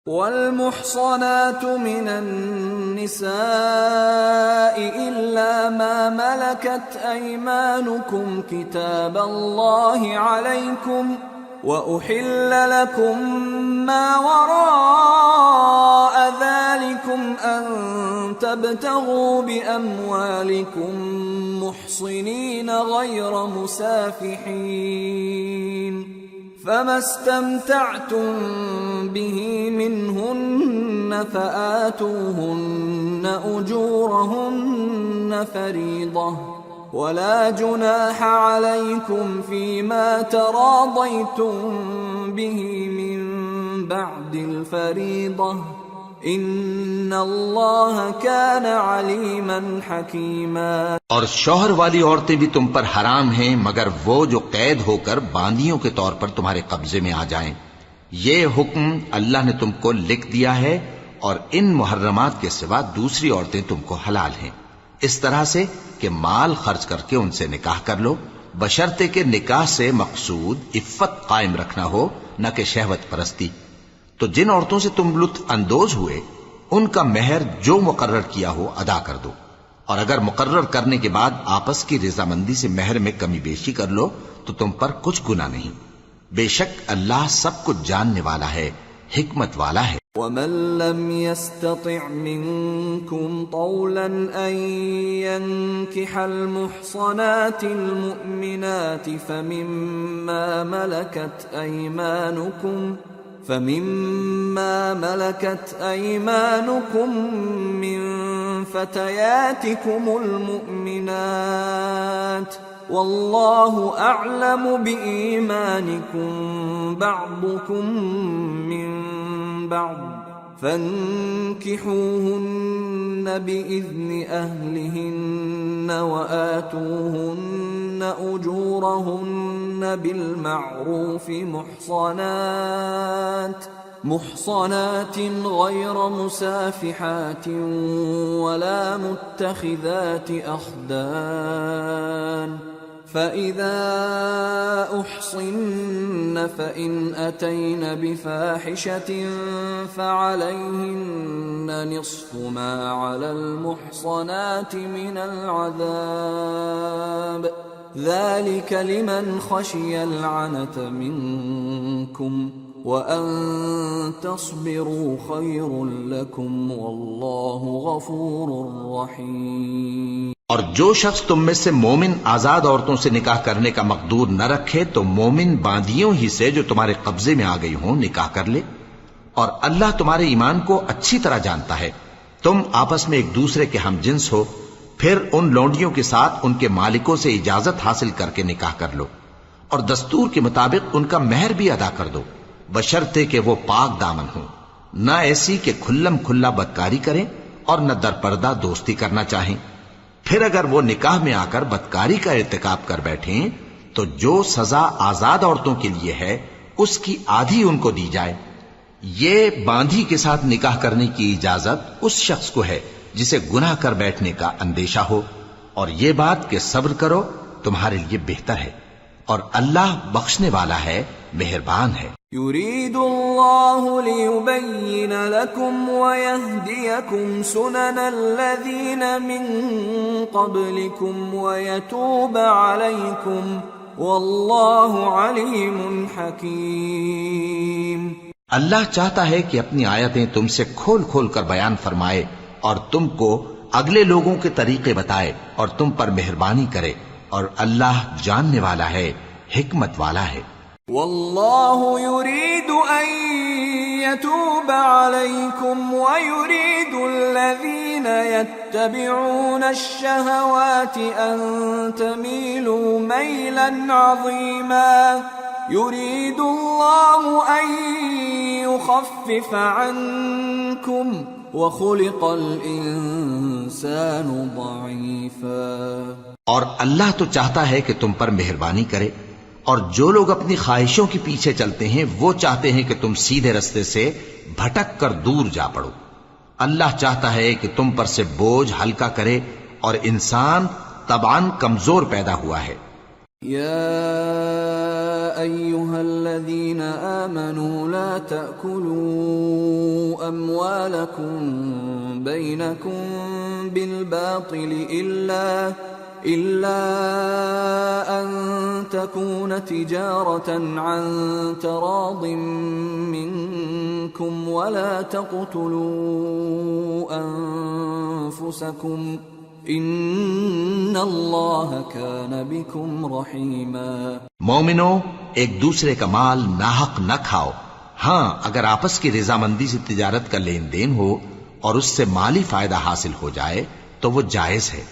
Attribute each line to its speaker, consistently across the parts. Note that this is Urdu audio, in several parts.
Speaker 1: والمحصنات من النساء إلا ما ملكت أيمانكم كتاب الله عليكم وأحل لكم ما وراء ذلكم أن تبتغوا بأموالكم محصنين غير مسافحين فما استمتعتم به منهن فآتوهن أجورهن فريضة ولا جناح عليكم فيما تراضيتم به من بعد الفريضة ان اللہ کان علیما حکیما۔
Speaker 2: اور شوہر والی عورتیں بھی تم پر حرام ہیں مگر وہ جو قید ہو کر باندیوں کے طور پر تمہارے قبضے میں آ جائیں۔ یہ حکم اللہ نے تم کو لکھ دیا ہے اور ان محرمات کے سوا دوسری عورتیں تم کو حلال ہیں، اس طرح سے کہ مال خرچ کر کے ان سے نکاح کر لو، بشرطے کہ نکاح سے مقصود عفت قائم رکھنا ہو نہ کہ شہوت پرستی۔ تو جن عورتوں سے تم لطف اندوز ہوئے ان کا مہر جو مقرر کیا ہو ادا کر دو، اور اگر مقرر کرنے کے بعد آپس کی رضامندی سے مہر میں کمی بیشی کر لو تو تم پر کچھ گناہ نہیں، بے شک اللہ سب کچھ جاننے والا ہے، حکمت والا ہے۔
Speaker 1: وَمَن لَّمْ يَسْتَطِعْ مِنكُمْ طَوْلًا أَن يَنكِحَ الْمُحْصَنَاتِ الْمُؤْمِنَاتِ فَمِمَّا مَلَكَتْ أَيْمَانُكُمْ مِنْ فَتَيَاتِكُمُ الْمُؤْمِنَاتِ وَاللَّهُ أَعْلَمُ بِإِيمَانِكُمْ بَعْضُكُمْ مِنْ بَعْضٍ فَانكِحُوهُنَّ بِإِذْنِ أَهْلِهِنَّ وَآتُوهُنَّ أُجُورَهُنَّ بِالْمَعْرُوفِ محصنات غير مسافحات ولا متخذات أخدان فإذا أحصن فإن أتين بفاحشة فعليهن نصف ما على المحصنات من العذاب ذلك لمن خشي العنة منكم وَأَن تَصْبِرُوا خَيْرٌ لَكُمْ وَاللَّهُ غَفُورٌ رَحِيمٌ۔
Speaker 2: اور جو شخص تم میں سے مومن آزاد عورتوں سے نکاح کرنے کا مقدور نہ رکھے تو مومن باندیوں ہی سے جو تمہارے قبضے میں آ گئی ہوں نکاح کر لے، اور اللہ تمہارے ایمان کو اچھی طرح جانتا ہے۔ تم آپس میں ایک دوسرے کے ہم جنس ہو، پھر ان لونڈیوں کے ساتھ ان کے مالکوں سے اجازت حاصل کر کے نکاح کر لو، اور دستور کے مطابق ان کا مہر بھی ادا کر دو، بشرطے کہ وہ پاک دامن ہوں، نہ ایسی کہ کھلم کھلا بدکاری کریں اور نہ در پردہ دوستی کرنا چاہیں۔ پھر اگر وہ نکاح میں آ کر بدکاری کا ارتکاب کر بیٹھیں تو جو سزا آزاد عورتوں کے لیے ہے اس کی آدھی ان کو دی جائے۔ یہ باندھی کے ساتھ نکاح کرنے کی اجازت اس شخص کو ہے جسے گناہ کر بیٹھنے کا اندیشہ ہو، اور یہ بات کہ صبر کرو تمہارے لیے بہتر ہے، اور اللہ بخشنے والا ہے، مہربان ہے۔
Speaker 1: يريد الله ليبين لكم ويهديكم سنن الذين من قبلكم ويتوب عليكم والله عليم حكيم۔
Speaker 2: اللہ چاہتا ہے کہ اپنی آیتیں تم سے کھول کھول کر بیان فرمائے اور تم کو اگلے لوگوں کے طریقے بتائے اور تم پر مہربانی کرے، اور اللہ جاننے والا ہے، حکمت والا ہے۔
Speaker 1: واللہ يريد ان يتوب عليكم ويريد الذين يتبعون الشهوات ان تميلوا ميلا عظيما يريد الله ان يخفف عنكم وخلق الانسان ضعيفا۔
Speaker 2: اور اللہ تو چاہتا ہے کہ تم پر مہربانی کرے، اور جو لوگ اپنی خواہشوں کے پیچھے چلتے ہیں وہ چاہتے ہیں کہ تم سیدھے رستے سے بھٹک کر دور جا پڑو۔ اللہ چاہتا ہے کہ تم پر سے بوجھ ہلکا کرے، اور انسان طبعاً کمزور پیدا ہوا ہے۔
Speaker 1: یا ایھا الذین آمنوا لا تأکلوا أموالكم بينكم بالباطل إلا أن تكون تجارة عن تراض منكم ولا تقتلوا أنفسكم ان اللہ کان بکم رحیما۔
Speaker 2: مومنو، ایک دوسرے کا مال ناحق نہ کھاؤ۔ ہاں، اگر آپس کی رضامندی سے تجارت کا لین دین ہو اور اس سے مالی فائدہ حاصل ہو جائے تو وہ جائز ہے،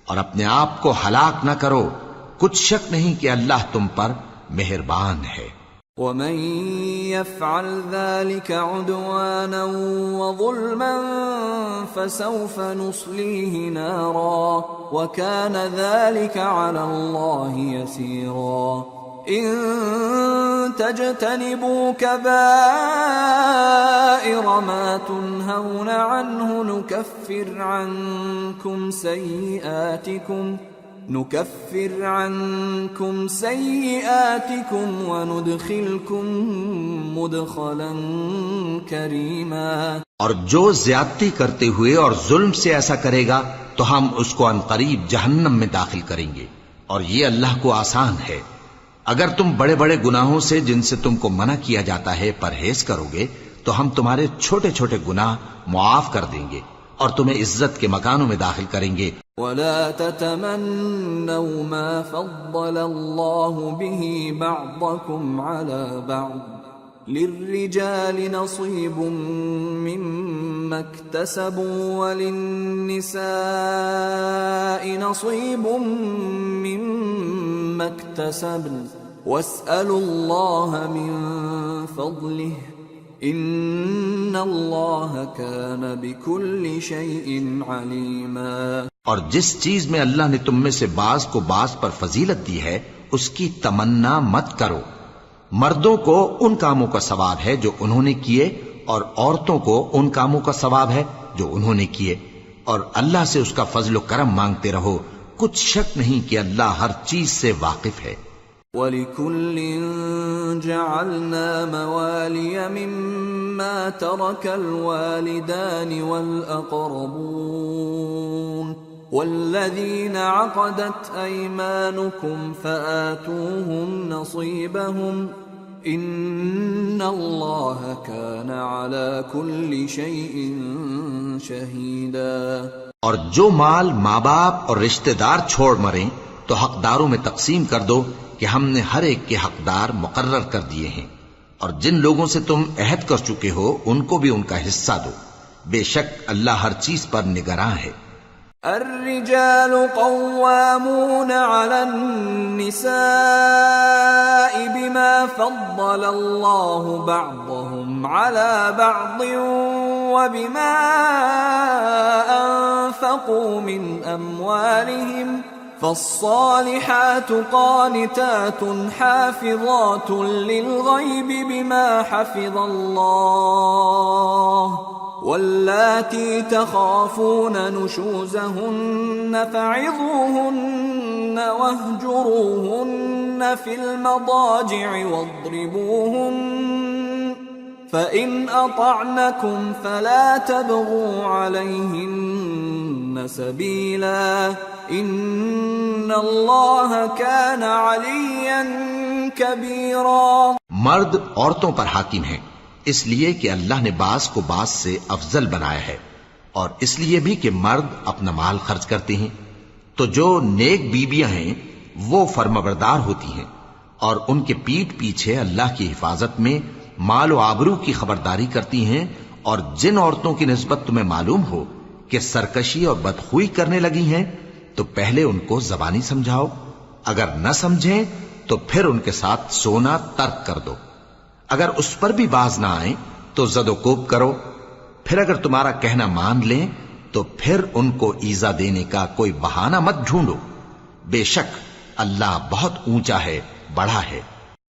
Speaker 2: اور اپنے آپ کو ہلاک نہ کرو، کچھ شک نہیں کہ اللہ تم پر مہربان ہے۔
Speaker 1: ومن يفعل ذلك عدوانا وظلما فسوف نصليه نارا وكان ذلك على الله يسيرا۔ إن تجتنبوا كبائر ما تنهون عنه نكفر عنكم سيئاتكم وندخلكم مدخلا كريما۔
Speaker 2: اور جو زیادتی کرتے ہوئے اور ظلم سے ایسا کرے گا تو ہم اس کو عنقریب جہنم میں داخل کریں گے، اور یہ اللہ کو آسان ہے۔ اگر تم بڑے بڑے گناہوں سے جن سے تم کو منع کیا جاتا ہے پرہیز کرو گے تو ہم تمہارے چھوٹے چھوٹے گناہ معاف کر دیں گے اور تمہیں عزت کے مکانوں میں داخل کریں گے۔
Speaker 1: ولا تتمنوا ما فضل الله به بعضكم على بعض للرجال نصيب مما اكتسبوا وللنساء نصيب مما اكتسبن واسألوا الله من فضله ان اللہ کان بکل شیء علیما۔
Speaker 2: اور جس چیز میں اللہ نے تم میں سے بعض کو بعض پر فضیلت دی ہے اس کی تمنا مت کرو۔ مردوں کو ان کاموں کا ثواب ہے جو انہوں نے کیے، اور عورتوں کو ان کاموں کا ثواب ہے جو انہوں نے کیے، اور اللہ سے اس کا فضل و کرم مانگتے رہو، کچھ شک نہیں کہ اللہ ہر چیز سے واقف ہے۔
Speaker 1: وَلِكُلٍّ جَعَلْنَا مَوَالِيَ مِمَّا تَرَكَ الْوَالِدَانِ وَالْأَقْرَبُونَ وَالَّذِينَ عَقَدَتْ أَيْمَانُكُمْ فَآتُوهُمْ نَصِيبَهُمْ إِنَّ اللَّهَ كَانَ عَلَى كُلِّ شَيْءٍ شَهِيدًا۔
Speaker 2: اور جو مال ماں باپ اور رشتہ دار چھوڑ مریں تو حقداروں میں تقسیم کر دو کہ ہم نے ہر ایک کے حقدار مقرر کر دیے ہیں، اور جن لوگوں سے تم عہد کر چکے ہو ان کو بھی ان کا حصہ دو، بے شک اللہ ہر چیز پر نگراں ہے۔
Speaker 1: الرجال قوامون على النساء بما فضل الله بعضهم على بعض وبما أنفقوا من أموالهم فالصالحات قانتات حافظات للغيب بما حفظ الله واللاتي تخافون نشوزهن فعظوهن واهجروهن في المضاجع واضربوهن فإن أطعنكم فلا تبغوا عليهن سبيلا ان اللہ کان علیا کبیرا۔
Speaker 2: مرد عورتوں پر حاکم ہیں اس لیے کہ اللہ نے بعض کو بعض سے افضل بنایا ہے، اور اس لیے بھی کہ مرد اپنا مال خرچ کرتے ہیں، تو جو نیک بیویاں ہیں وہ فرمانبردار ہوتی ہیں، اور ان کے پیٹ پیچھے اللہ کی حفاظت میں مال و آبرو کی خبرداری کرتی ہیں، اور جن عورتوں کی نسبت تمہیں معلوم ہو کہ سرکشی اور بدخوئی کرنے لگی ہیں تو پہلے ان کو زبانی سمجھاؤ، اگر نہ سمجھیں تو پھر ان کے ساتھ سونا ترک کر دو، اگر اس پر بھی باز نہ آئیں تو زد و کوب کرو، پھر اگر تمہارا کہنا مان لیں تو پھر ان کو ایذا دینے کا کوئی بہانہ مت ڈھونڈو، بے شک اللہ بہت اونچا ہے، بڑا ہے۔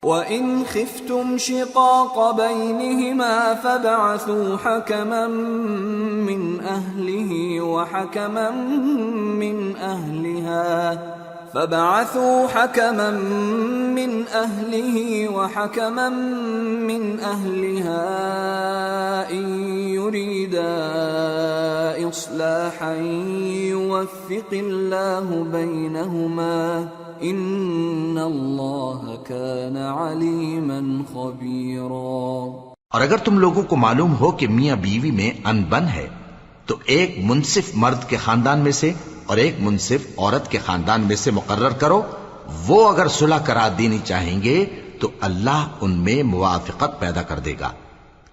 Speaker 1: وَإِنْ خِفْتُمْ شِقَاقَ بَيْنِهِمَا فَابْعَثُوا حَكَمًا مِّنْ أَهْلِهِ وَحَكَمًا مِّنْ أَهْلِهَا إِنْ يريدا إصلاحا يوفق الله بينهما إن الله كان عليما خبيرا۔
Speaker 2: اور اگر تم لوگوں کو معلوم ہو کہ میاں بیوی میں انبن ہے تو ایک منصف مرد کے خاندان میں سے اور ایک منصف عورت کے خاندان میں سے مقرر کرو، وہ اگر صلح کرا دینی چاہیں گے تو اللہ ان میں موافقت پیدا کر دے گا۔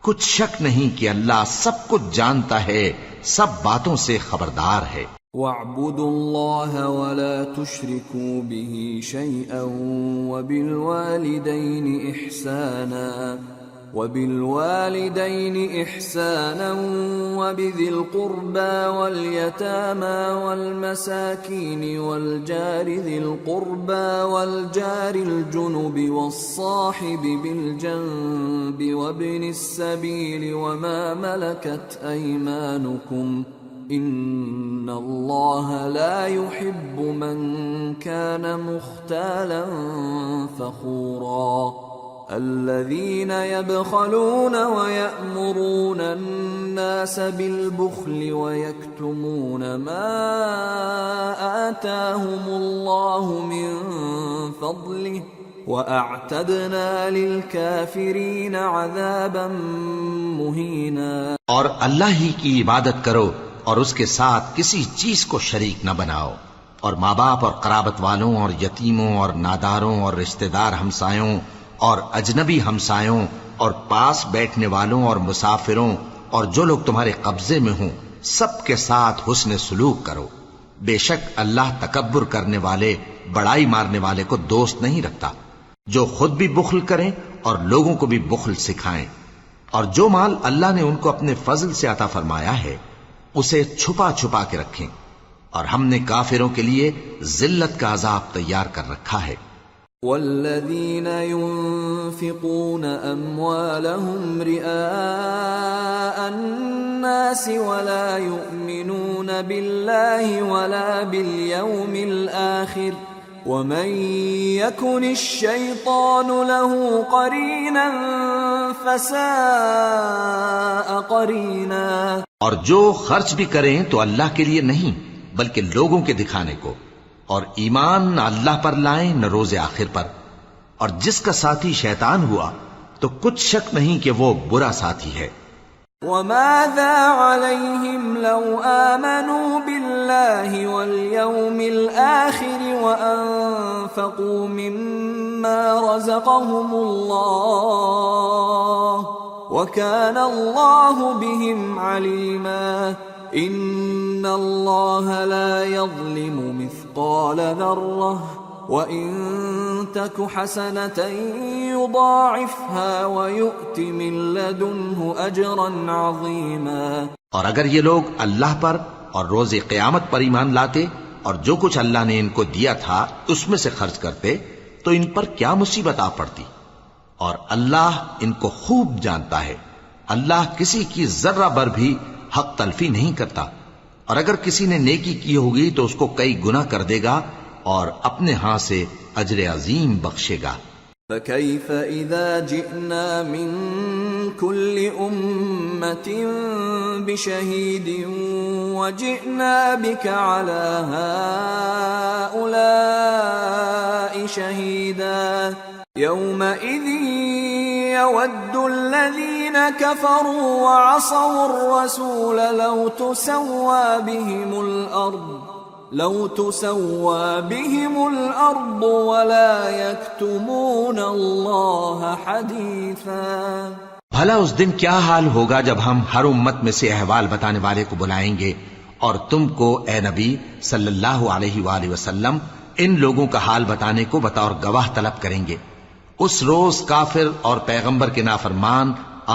Speaker 2: کچھ شک نہیں کہ اللہ سب کچھ جانتا ہے، سب باتوں سے خبردار ہے۔
Speaker 1: وَاعْبُدُوا اللَّهَ وَلَا تُشْرِكُوا بِهِ شَيْئًا وَبِالْوَالِدَيْنِ إِحْسَانًا وَبِذِي الْقُرْبَى وَالْيَتَامَى وَالْمَسَاكِينِ وَالْجَارِ ذِي الْقُرْبَى وَالْجَارِ الْجُنُبِ وَالصَّاحِبِ بِالْجَنبِ وَابْنِ السَّبِيلِ وَمَا مَلَكَتْ أَيْمَانُكُمْ إِنَّ اللَّهَ لَا يُحِبُّ مَنْ كَانَ مُخْتَالًا فَخُورًا۔ الذين يبخلون ويأمرون الناس بالبخل ويكتمون ما آتاهم الله من فضله وأعتدنا للكافرين عذابا مهينا۔
Speaker 2: اور اللہ ہی کی عبادت کرو اور اس کے ساتھ کسی چیز کو شریک نہ بناؤ، اور ماں باپ اور قرابت والوں اور یتیموں اور ناداروں اور رشتہ دار ہمسایوں اور اجنبی ہمسایوں اور پاس بیٹھنے والوں اور مسافروں اور جو لوگ تمہارے قبضے میں ہوں سب کے ساتھ حسن سلوک کرو۔ بے شک اللہ تکبر کرنے والے، بڑائی مارنے والے کو دوست نہیں رکھتا۔ جو خود بھی بخل کریں اور لوگوں کو بھی بخل سکھائیں، اور جو مال اللہ نے ان کو اپنے فضل سے عطا فرمایا ہے اسے چھپا چھپا کے رکھیں، اور ہم نے کافروں کے لیے ذلت کا عذاب تیار کر رکھا ہے۔
Speaker 1: والذين ينفقون أموالهم رئاء الناس ولا يؤمنون بالله ولا باليوم الآخر ومن يكن الشيطان له قرينا فساء قرينا۔
Speaker 2: اور جو خرچ بھی کریں تو اللہ کے لیے نہیں بلکہ لوگوں کے دکھانے کو، اور ایمان نہ اللہ پر لائیں نہ روز آخر پر، اور جس کا ساتھی شیطان ہوا تو کچھ شک نہیں کہ وہ برا ساتھی ہے۔
Speaker 1: وَمَاذَا عَلَيْهِمْ لَوْ آمَنُوا بِاللَّهِ وَالْيَوْمِ الْآخِرِ وَأَنفَقُوا مِمَّا رَزَقَهُمُ اللَّهُ وَكَانَ اللَّهُ بِهِمْ عَلِيمًا۔ إِنَّ اللَّهَ لَا يَظْلِمُ مِثْقَالَ ذَرَّةٍ وَإِن تَكُ حَسَنَةً يُضَاعِفْهَا وَيُؤْتِ مِن لَّدُنْهُ أَجْرًا عَظِيمًا۔
Speaker 2: اور اگر یہ لوگ اللہ پر اور روز قیامت پر ایمان لاتے اور جو کچھ اللہ نے ان کو دیا تھا اس میں سے خرچ کرتے تو ان پر کیا مصیبت آ پڑتی، اور اللہ ان کو خوب جانتا ہے۔ اللہ کسی کی ذرہ بر بھی حق تلفی نہیں کرتا، اور اگر کسی نے نیکی کی ہوگی تو اس کو کئی گنا کر دے گا اور اپنے ہاں سے اجر عظیم بخشے گا۔
Speaker 1: فَكَيْفَ إِذَا جِئْنَا مِن كُلِّ أُمَّةٍ بِشَهِيدٍ وَجِئْنَا بِكَ عَلَى هَؤُلَاءِ شَهِيدًا يَوْمَئِذٍ يَوَدُّ الَّذِينَ كَفَرُوا وَعَصَوُا الرَّسُولَ لَوْ تُسَوَّى بِهِمُ الْأَرْضُ وَلَا يَكْتُمُونَ اللَّهَ حَدِيثًا۔
Speaker 2: بھلا اس دن کیا حال ہوگا جب ہم ہر امت میں سے احوال بتانے والے کو بلائیں گے اور تم کو اے نبی صلی اللہ علیہ وآلہ وسلم ان لوگوں کا حال بتانے کو بطور گواہ طلب کریں گے۔ اس روز کافر اور پیغمبر کے نافرمان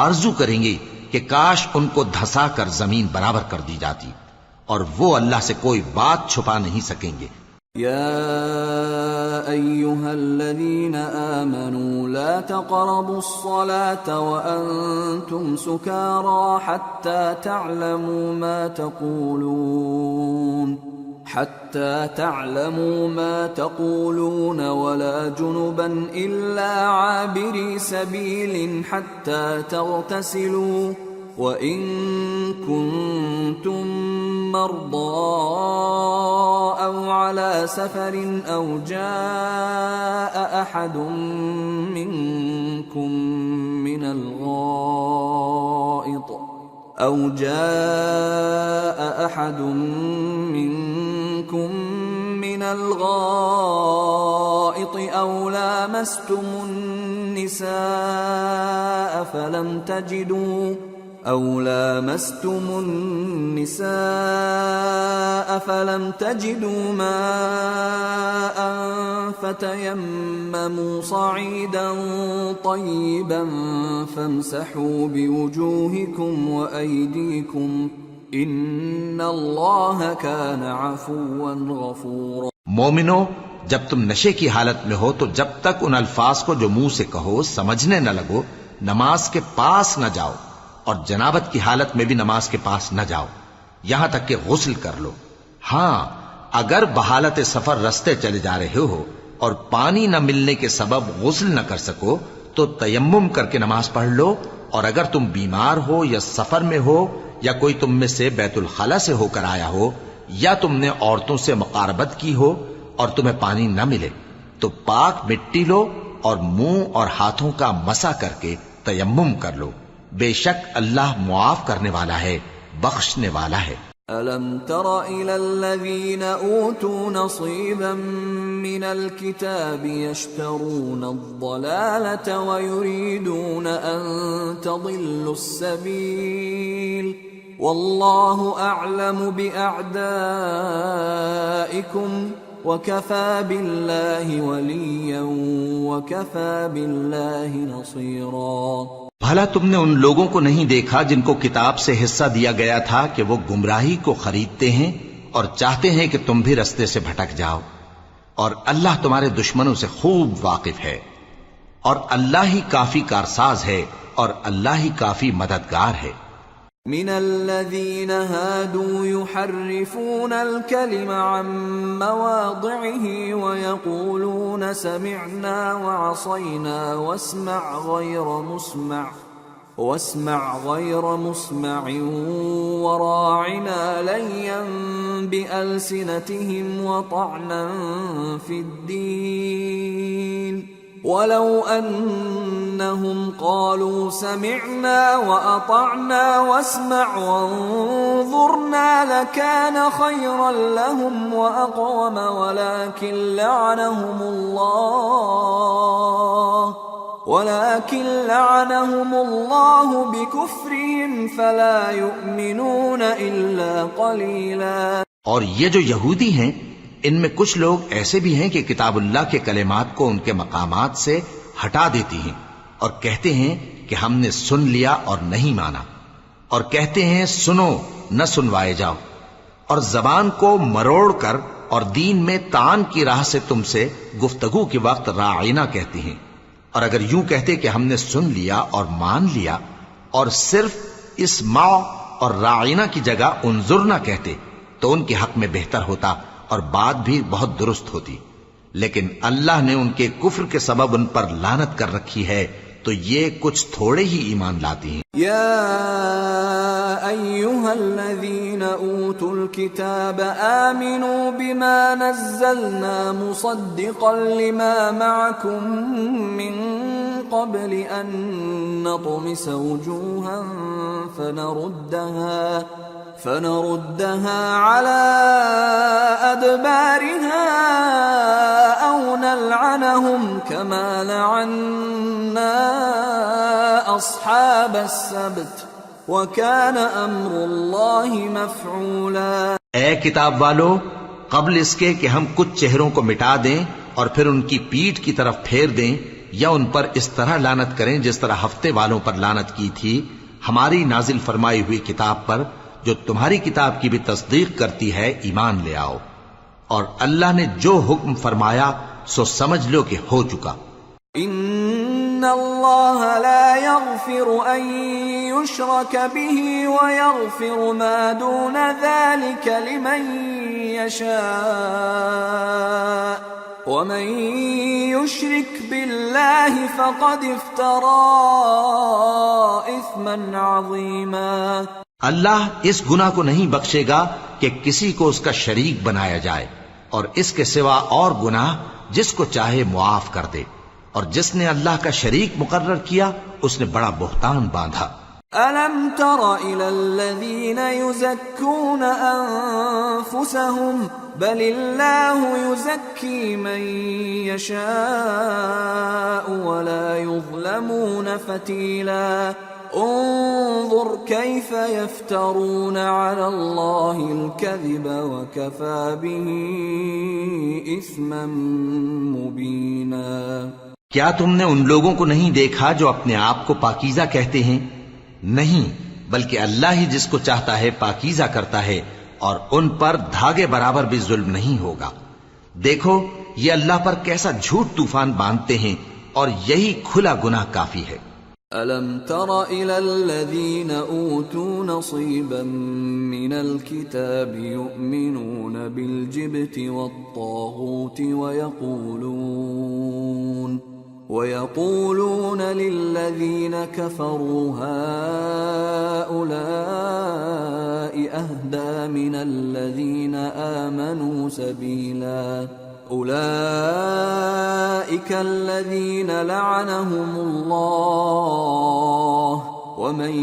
Speaker 2: آرزو کریں گے کہ کاش ان کو دھسا کر زمین برابر کر دی جاتی، اور وہ اللہ سے کوئی بات چھپا نہیں سکیں گے۔
Speaker 1: یا ایھا الذین آمنوا لا تقربوا الصلاة وانتم سکارى حتى تعلموا ما تقولون ولا جنبا إلا عابري سبيل حتى تغتسلوا وَإِن كُنتُم مَّرْضَىٰ أَوْ عَلَىٰ سَفَرٍ أَوْ جَاءَ أَحَدٌ مِّنكُم من الغائط أو لامستم النساء فلم تجدوا ماء فتيمموا صعيدا طيبا فامسحوا بوجوهكم وأيديكم ان اللہ کان عفوا غفورا۔
Speaker 2: مومنو، جب تم نشے کی حالت میں ہو تو جب تک ان الفاظ کو جو منہ سے کہو سمجھنے نہ لگو نماز کے پاس نہ جاؤ، اور جنابت کی حالت میں بھی نماز کے پاس نہ جاؤ یہاں تک کہ غسل کر لو۔ ہاں، اگر بحالت سفر رستے چلے جا رہے ہو اور پانی نہ ملنے کے سبب غسل نہ کر سکو تو تیمم کر کے نماز پڑھ لو، اور اگر تم بیمار ہو یا سفر میں ہو یا کوئی تم میں سے بیت الخلا سے ہو کر آیا ہو یا تم نے عورتوں سے مقاربت کی ہو اور تمہیں پانی نہ ملے تو پاک مٹی لو اور منہ اور ہاتھوں کا مسح کر کے تیمم کر لو، بے شک اللہ معاف کرنے والا ہے، بخشنے والا ہے۔
Speaker 1: أَلَمْ تَرَ إِلَى الَّذِينَ أُوتُوا نَصِيبًا مِّنَ الْكِتَابِ يَشْتَرُونَ الضَّلَالَةَ وَيُرِيدُونَ أَن تَضِلُّوا السَّبِيلَ وَاللَّهُ أَعْلَمُ بِأَعْدَائِكُمْ وَكَفَى بِاللَّهِ وَلِيًّا وَكَفَى بِاللَّهِ نَصِيرًا۔
Speaker 2: بھلا تم نے ان لوگوں کو نہیں دیکھا جن کو کتاب سے حصہ دیا گیا تھا کہ وہ گمراہی کو خریدتے ہیں اور چاہتے ہیں کہ تم بھی رستے سے بھٹک جاؤ، اور اللہ تمہارے دشمنوں سے خوب واقف ہے، اور اللہ ہی کافی کارساز ہے اور اللہ ہی کافی مددگار ہے۔
Speaker 1: من الذين هادوا يحرفون الكلم عن مواضعه ويقولون سمعنا وعصينا واسمع غير مسمع وراعنا ليا بألسنتهم وطعنا في الدين ولو أنهم قالوا سمعنا وأطعنا واسمع وانظرنا لكان خيرا لهم وأقوم ولكن لعنهم الله بكفرهم فلا يؤمنون إلا قليلا۔
Speaker 2: اور یہ جو یہودی ہیں ان میں کچھ لوگ ایسے بھی ہیں کہ کتاب اللہ کے کلمات کو ان کے مقامات سے ہٹا دیتی ہیں اور کہتے ہیں کہ ہم نے سن لیا اور نہیں مانا، اور کہتے ہیں سنو نہ سنوائے جاؤ، اور زبان کو مروڑ کر اور دین میں طعن کی راہ سے تم سے گفتگو کے وقت راعینا کہتی ہیں، اور اگر یوں کہتے کہ ہم نے سن لیا اور مان لیا اور صرف اسمع اور راعینا کی جگہ انظر نہ کہتے تو ان کے حق میں بہتر ہوتا اور بات بھی بہت درست ہوتی، لیکن اللہ نے ان کے کفر کے سبب ان پر لعنت کر رکھی ہے تو یہ کچھ تھوڑے ہی ایمان لاتی ہیں۔
Speaker 1: یا ایھا الذین اوتوا الکتاب آمنوا بما نزلنا مصدقا لما معکم من قبل ان نطمس وجوها فنردها على أدبارها أو نلعنهم كما لعنا أصحاب السبت وكان أمر الله مفعولا۔
Speaker 2: اے کتاب والو، قبل اس کے کہ ہم کچھ چہروں کو مٹا دیں اور پھر ان کی پیٹھ کی طرف پھیر دیں یا ان پر اس طرح لعنت کریں جس طرح ہفتے والوں پر لعنت کی تھی ہماری نازل فرمائی ہوئی کتاب پر جو تمہاری کتاب کی بھی تصدیق کرتی ہے، ایمان لے آؤ، اور اللہ نے جو حکم فرمایا سو سمجھ لو کہ ہو چکا۔
Speaker 1: ان اللہ لا يغفر ان يشرك به ويغفر ما دون ذلك لمن يشاء ومن يشرك بالله فقد افترى اثما عظيما.
Speaker 2: اللہ اس گناہ کو نہیں بخشے گا کہ کسی کو اس کا شریک بنایا جائے، اور اس کے سوا اور گناہ جس کو چاہے معاف کر دے، اور جس نے اللہ کا شریک مقرر کیا اس نے بڑا بہتان باندھا.
Speaker 1: أَلَمْ تَرَ إِلَى الَّذِينَ يُزَكُّونَ أَنفُسَهُمْ بَلِ اللَّهُ يُزَكِّي مَن يَشَاءُ وَلَا يُظْلَمُونَ فَتِيلًا. انظر كيف يفترون على الله الكذب وكفى به إثما مبينا.
Speaker 2: کیا تم نے ان لوگوں کو نہیں دیکھا جو اپنے آپ کو پاکیزہ کہتے ہیں؟ نہیں، بلکہ اللہ ہی جس کو چاہتا ہے پاکیزہ کرتا ہے، اور ان پر دھاگے برابر بھی ظلم نہیں ہوگا. دیکھو یہ اللہ پر کیسا جھوٹ طوفان باندھتے ہیں، اور یہی کھلا گناہ کافی ہے.
Speaker 1: أَلَمْ تَرَ إِلَى الَّذِينَ أُوتُوا نَصِيبًا مِّنَ الْكِتَابِ يُؤْمِنُونَ بِالْجِبْتِ وَالطَّاغُوتِ وَيَقُولُونَ لِلَّذِينَ كَفَرُوا هَؤُلَاءِ أَهْدَىٰ مِنَ الَّذِينَ آمَنُوا سَبِيلًا. أولئك الذين لعنهم الله ومن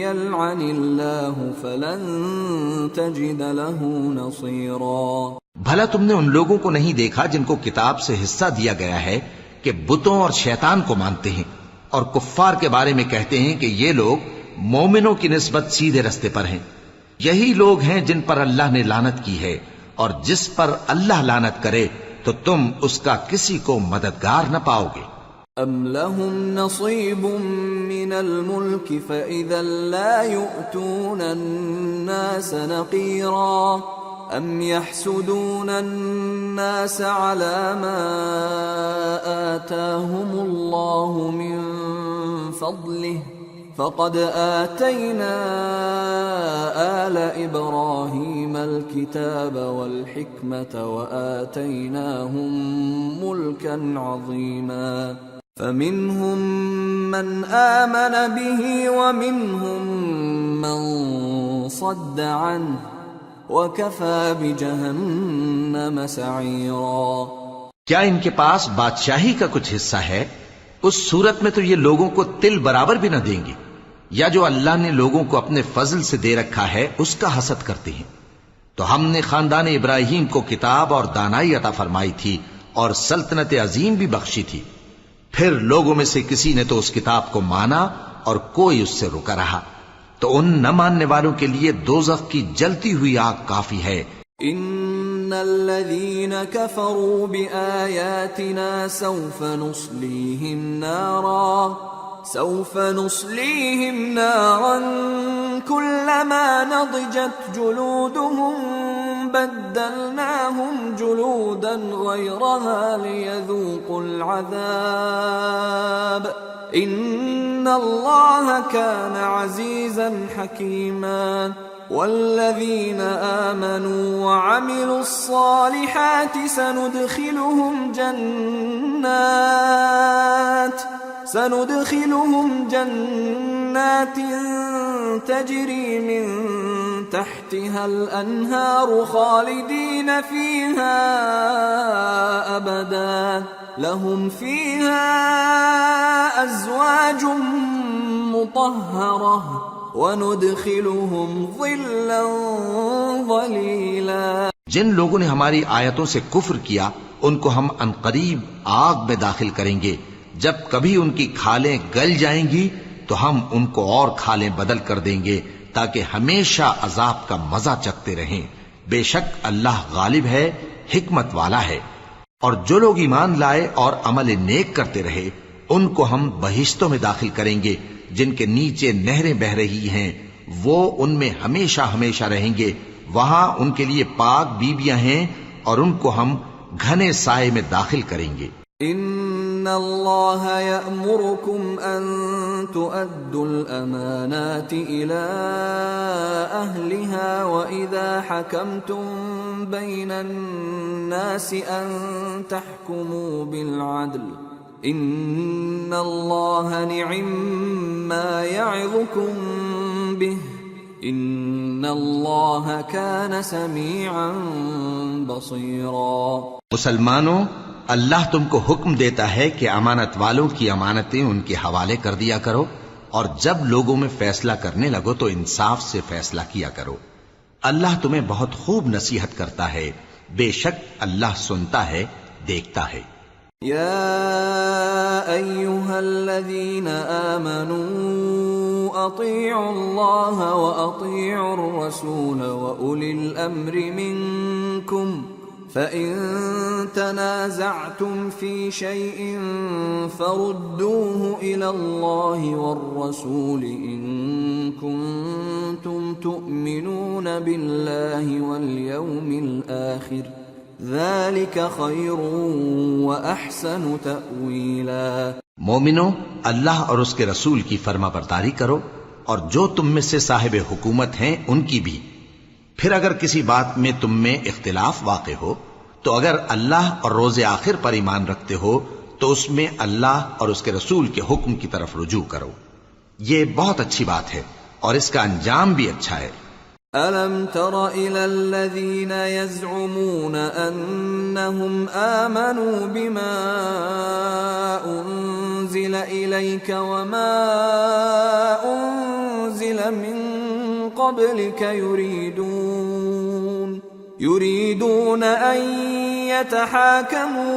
Speaker 1: يلعن الله فلن تجد له نصيرا.
Speaker 2: بھلا تم نے ان لوگوں کو نہیں دیکھا جن کو کتاب سے حصہ دیا گیا ہے کہ بتوں اور شیطان کو مانتے ہیں، اور کفار کے بارے میں کہتے ہیں کہ یہ لوگ مومنوں کی نسبت سیدھے رستے پر ہیں. یہی لوگ ہیں جن پر اللہ نے لعنت کی ہے، اور جس پر اللہ لعنت کرے تو تم اس کا کسی کو مددگار نہ پاؤ گے.
Speaker 1: ام لهم نصیب من الملک فاذا لا يؤتون الناس نقیرا ام يحسدون الناس على ما آتاهم الله من فضله فقد آتينا آل إبراهيم الكتاب والحكمة وآتيناهم ملكا عظيما. فمنهم من آمن به ومنهم من صد عنه وكفى بجهنم سعيرا.
Speaker 2: کیا ان کے پاس بادشاہی کا کچھ حصہ ہے؟ اس صورت میں تو یہ لوگوں کو تل برابر بھی نہ دیں گے. یا جو اللہ نے لوگوں کو اپنے فضل سے دے رکھا ہے اس کا حسد کرتے ہیں. تو ہم نے خاندان ابراہیم کو کتاب اور دانائی عطا فرمائی تھی اور سلطنت عظیم بھی بخشی تھی. پھر لوگوں میں سے کسی نے تو اس کتاب کو مانا اور کوئی اس سے رکا رہا. تو ان نہ ماننے والوں کے لیے دوزخ کی جلتی ہوئی آگ کافی ہے.
Speaker 1: ان الذين كفروا بآياتنا سوف نصليهم نارا كلما نضجت جلودهم بدلناهم جلودا غيرها ليذوقوا العذاب ان الله كان عزيزا حكيما. والذين آمنوا وعملوا الصالحات سندخلهم جنات تجري من تحتها الأنهار خالدين فيها أبدا لهم فيها أزواج مطهرة وَنُدْخِلُهُمْ ظِلًّا ظَلِيلًا.
Speaker 2: جن لوگوں نے ہماری آیتوں سے کفر کیا ان کو ہم عنقریب آگ میں داخل کریں گے. جب کبھی ان کی کھالیں گل جائیں گی تو ہم ان کو اور کھالیں بدل کر دیں گے تاکہ ہمیشہ عذاب کا مزہ چکھتے رہیں. بے شک اللہ غالب ہے، حکمت والا ہے. اور جو لوگ ایمان لائے اور عمل نیک کرتے رہے ان کو ہم بہشتوں میں داخل کریں گے جن کے نیچے نہریں بہ رہی ہیں. وہ ان میں ہمیشہ ہمیشہ رہیں گے. وہاں ان کے لیے پاک بیویاں ہیں اور ان کو ہم گھنے سائے میں داخل کریں گے.
Speaker 1: ان اللہ یأمرکم ان تؤدوا الامانات الى أهلها وإذا حكمتم بين الناس أن تحكموا بالعدل إن الله نعم ما يعظكم به إن الله كان سميعا بصيرا۔
Speaker 2: مسلمانوں، اللہ تم کو حکم دیتا ہے کہ امانت والوں کی امانتیں ان کے حوالے کر دیا کرو، اور جب لوگوں میں فیصلہ کرنے لگو تو انصاف سے فیصلہ کیا کرو۔ اللہ تمہیں بہت خوب نصیحت کرتا ہے، بے شک اللہ سنتا ہے، دیکھتا ہے۔
Speaker 1: یا ایھا الذین آمنوا اطیعوا اللہ واطیعوا الرسول واولی الامر منکم فَإِن تَنَازَعْتُمْ فِي شَيْءٍ فَرُدُّوهُ إِلَى اللَّهِ وَالرَّسُولِ إِن كُنتُمْ تُؤْمِنُونَ بِاللَّهِ وَالْيَوْمِ الْآخِرِ ذَلِكَ خَيْرٌ وَأَحْسَنُ تَأْوِيلًا۔
Speaker 2: مومنو، اللہ اور اس کے رسول کی فرما برداری کرو، اور جو تم میں سے صاحب حکومت ہیں ان کی بھی۔ پھر اگر کسی بات میں تم میں اختلاف واقع ہو تو اگر اللہ اور روز آخر پر ایمان رکھتے ہو تو اس میں اللہ اور اس کے رسول کے حکم کی طرف رجوع کرو، یہ بہت اچھی بات ہے اور اس کا انجام بھی اچھا ہے۔
Speaker 1: أَلَمْ تَرَ إِلَى الَّذِينَ يَزْعُمُونَ أَنَّهُمْ آمَنُوا بِمَا أُنزِلَ إِلَيْكَ وَمَا أُنزِلَ مِن قبلك يريدون أن يتحاكموا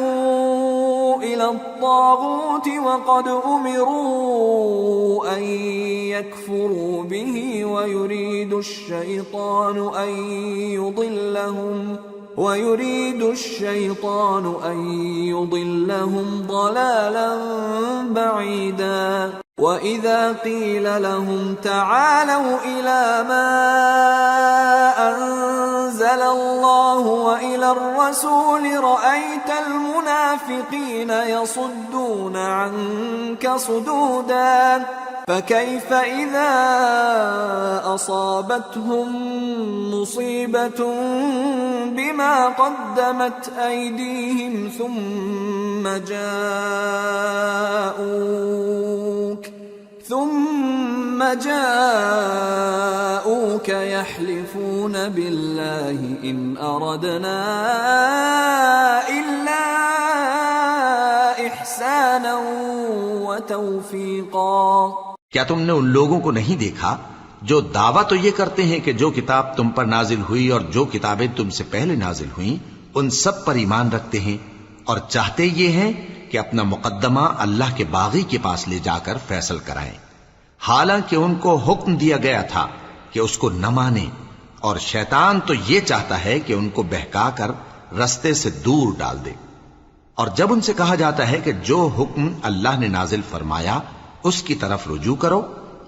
Speaker 1: إلى الطاغوت وقد أمروا أن يكفروا به ويريد الشيطان أن يضلهم ضلالا بعيدا۔ وَإِذَا قِيلَ لَهُمْ تَعَالَوْا إِلَى مَا أَنزَلَ اللَّهُ وَإِلَى الرَّسُولِ رَأَيْتَ الْمُنَافِقِينَ يَصُدُّونَ عَنكَ صُدُودًا فَكَيْفَ إِذَا أَصَابَتْهُم مُّصِيبَةٌ بِمَا قَدَّمَتْ أَيْدِيهِمْ ثُمَّ جاءوك يحلفون بالله إن أردنا إلا إحسانا وتوفيقا۔
Speaker 2: کیا تم نے ان لوگوں کو نہیں دیکھا جو دعویٰ تو یہ کرتے ہیں کہ جو کتاب تم پر نازل ہوئی اور جو کتابیں تم سے پہلے نازل ہوئیں ان سب پر ایمان رکھتے ہیں، اور چاہتے یہ ہیں کہ اپنا مقدمہ اللہ کے باغی کے پاس لے جا کر فیصل کرائیں، حالانکہ ان کو حکم دیا گیا تھا کہ اس کو نہ مانیں، اور شیطان تو یہ چاہتا ہے کہ ان کو بہکا کر رستے سے دور ڈال دے۔ اور جب ان سے کہا جاتا ہے کہ جو حکم اللہ نے نازل فرمایا اس کی طرف رجوع کرو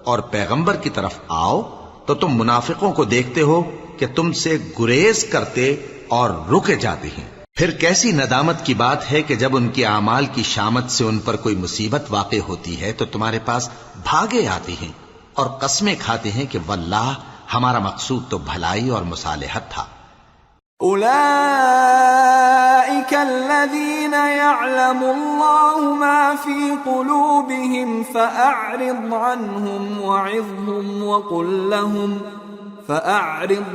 Speaker 2: اور پیغمبر کی طرف آؤ، تو تم منافقوں کو دیکھتے ہو کہ تم سے گریز کرتے اور رکے جاتے ہیں۔ پھر کیسی ندامت کی بات ہے کہ جب ان کے اعمال کی شامت سے ان پر کوئی مصیبت واقع ہوتی ہے تو تمہارے پاس بھاگے آتے ہیں اور قسمیں کھاتے ہیں کہ واللہ ہمارا مقصود تو بھلائی اور مصالحت تھا۔
Speaker 1: أولئك الذين يعلم الله ما في قلوبهم فأعرض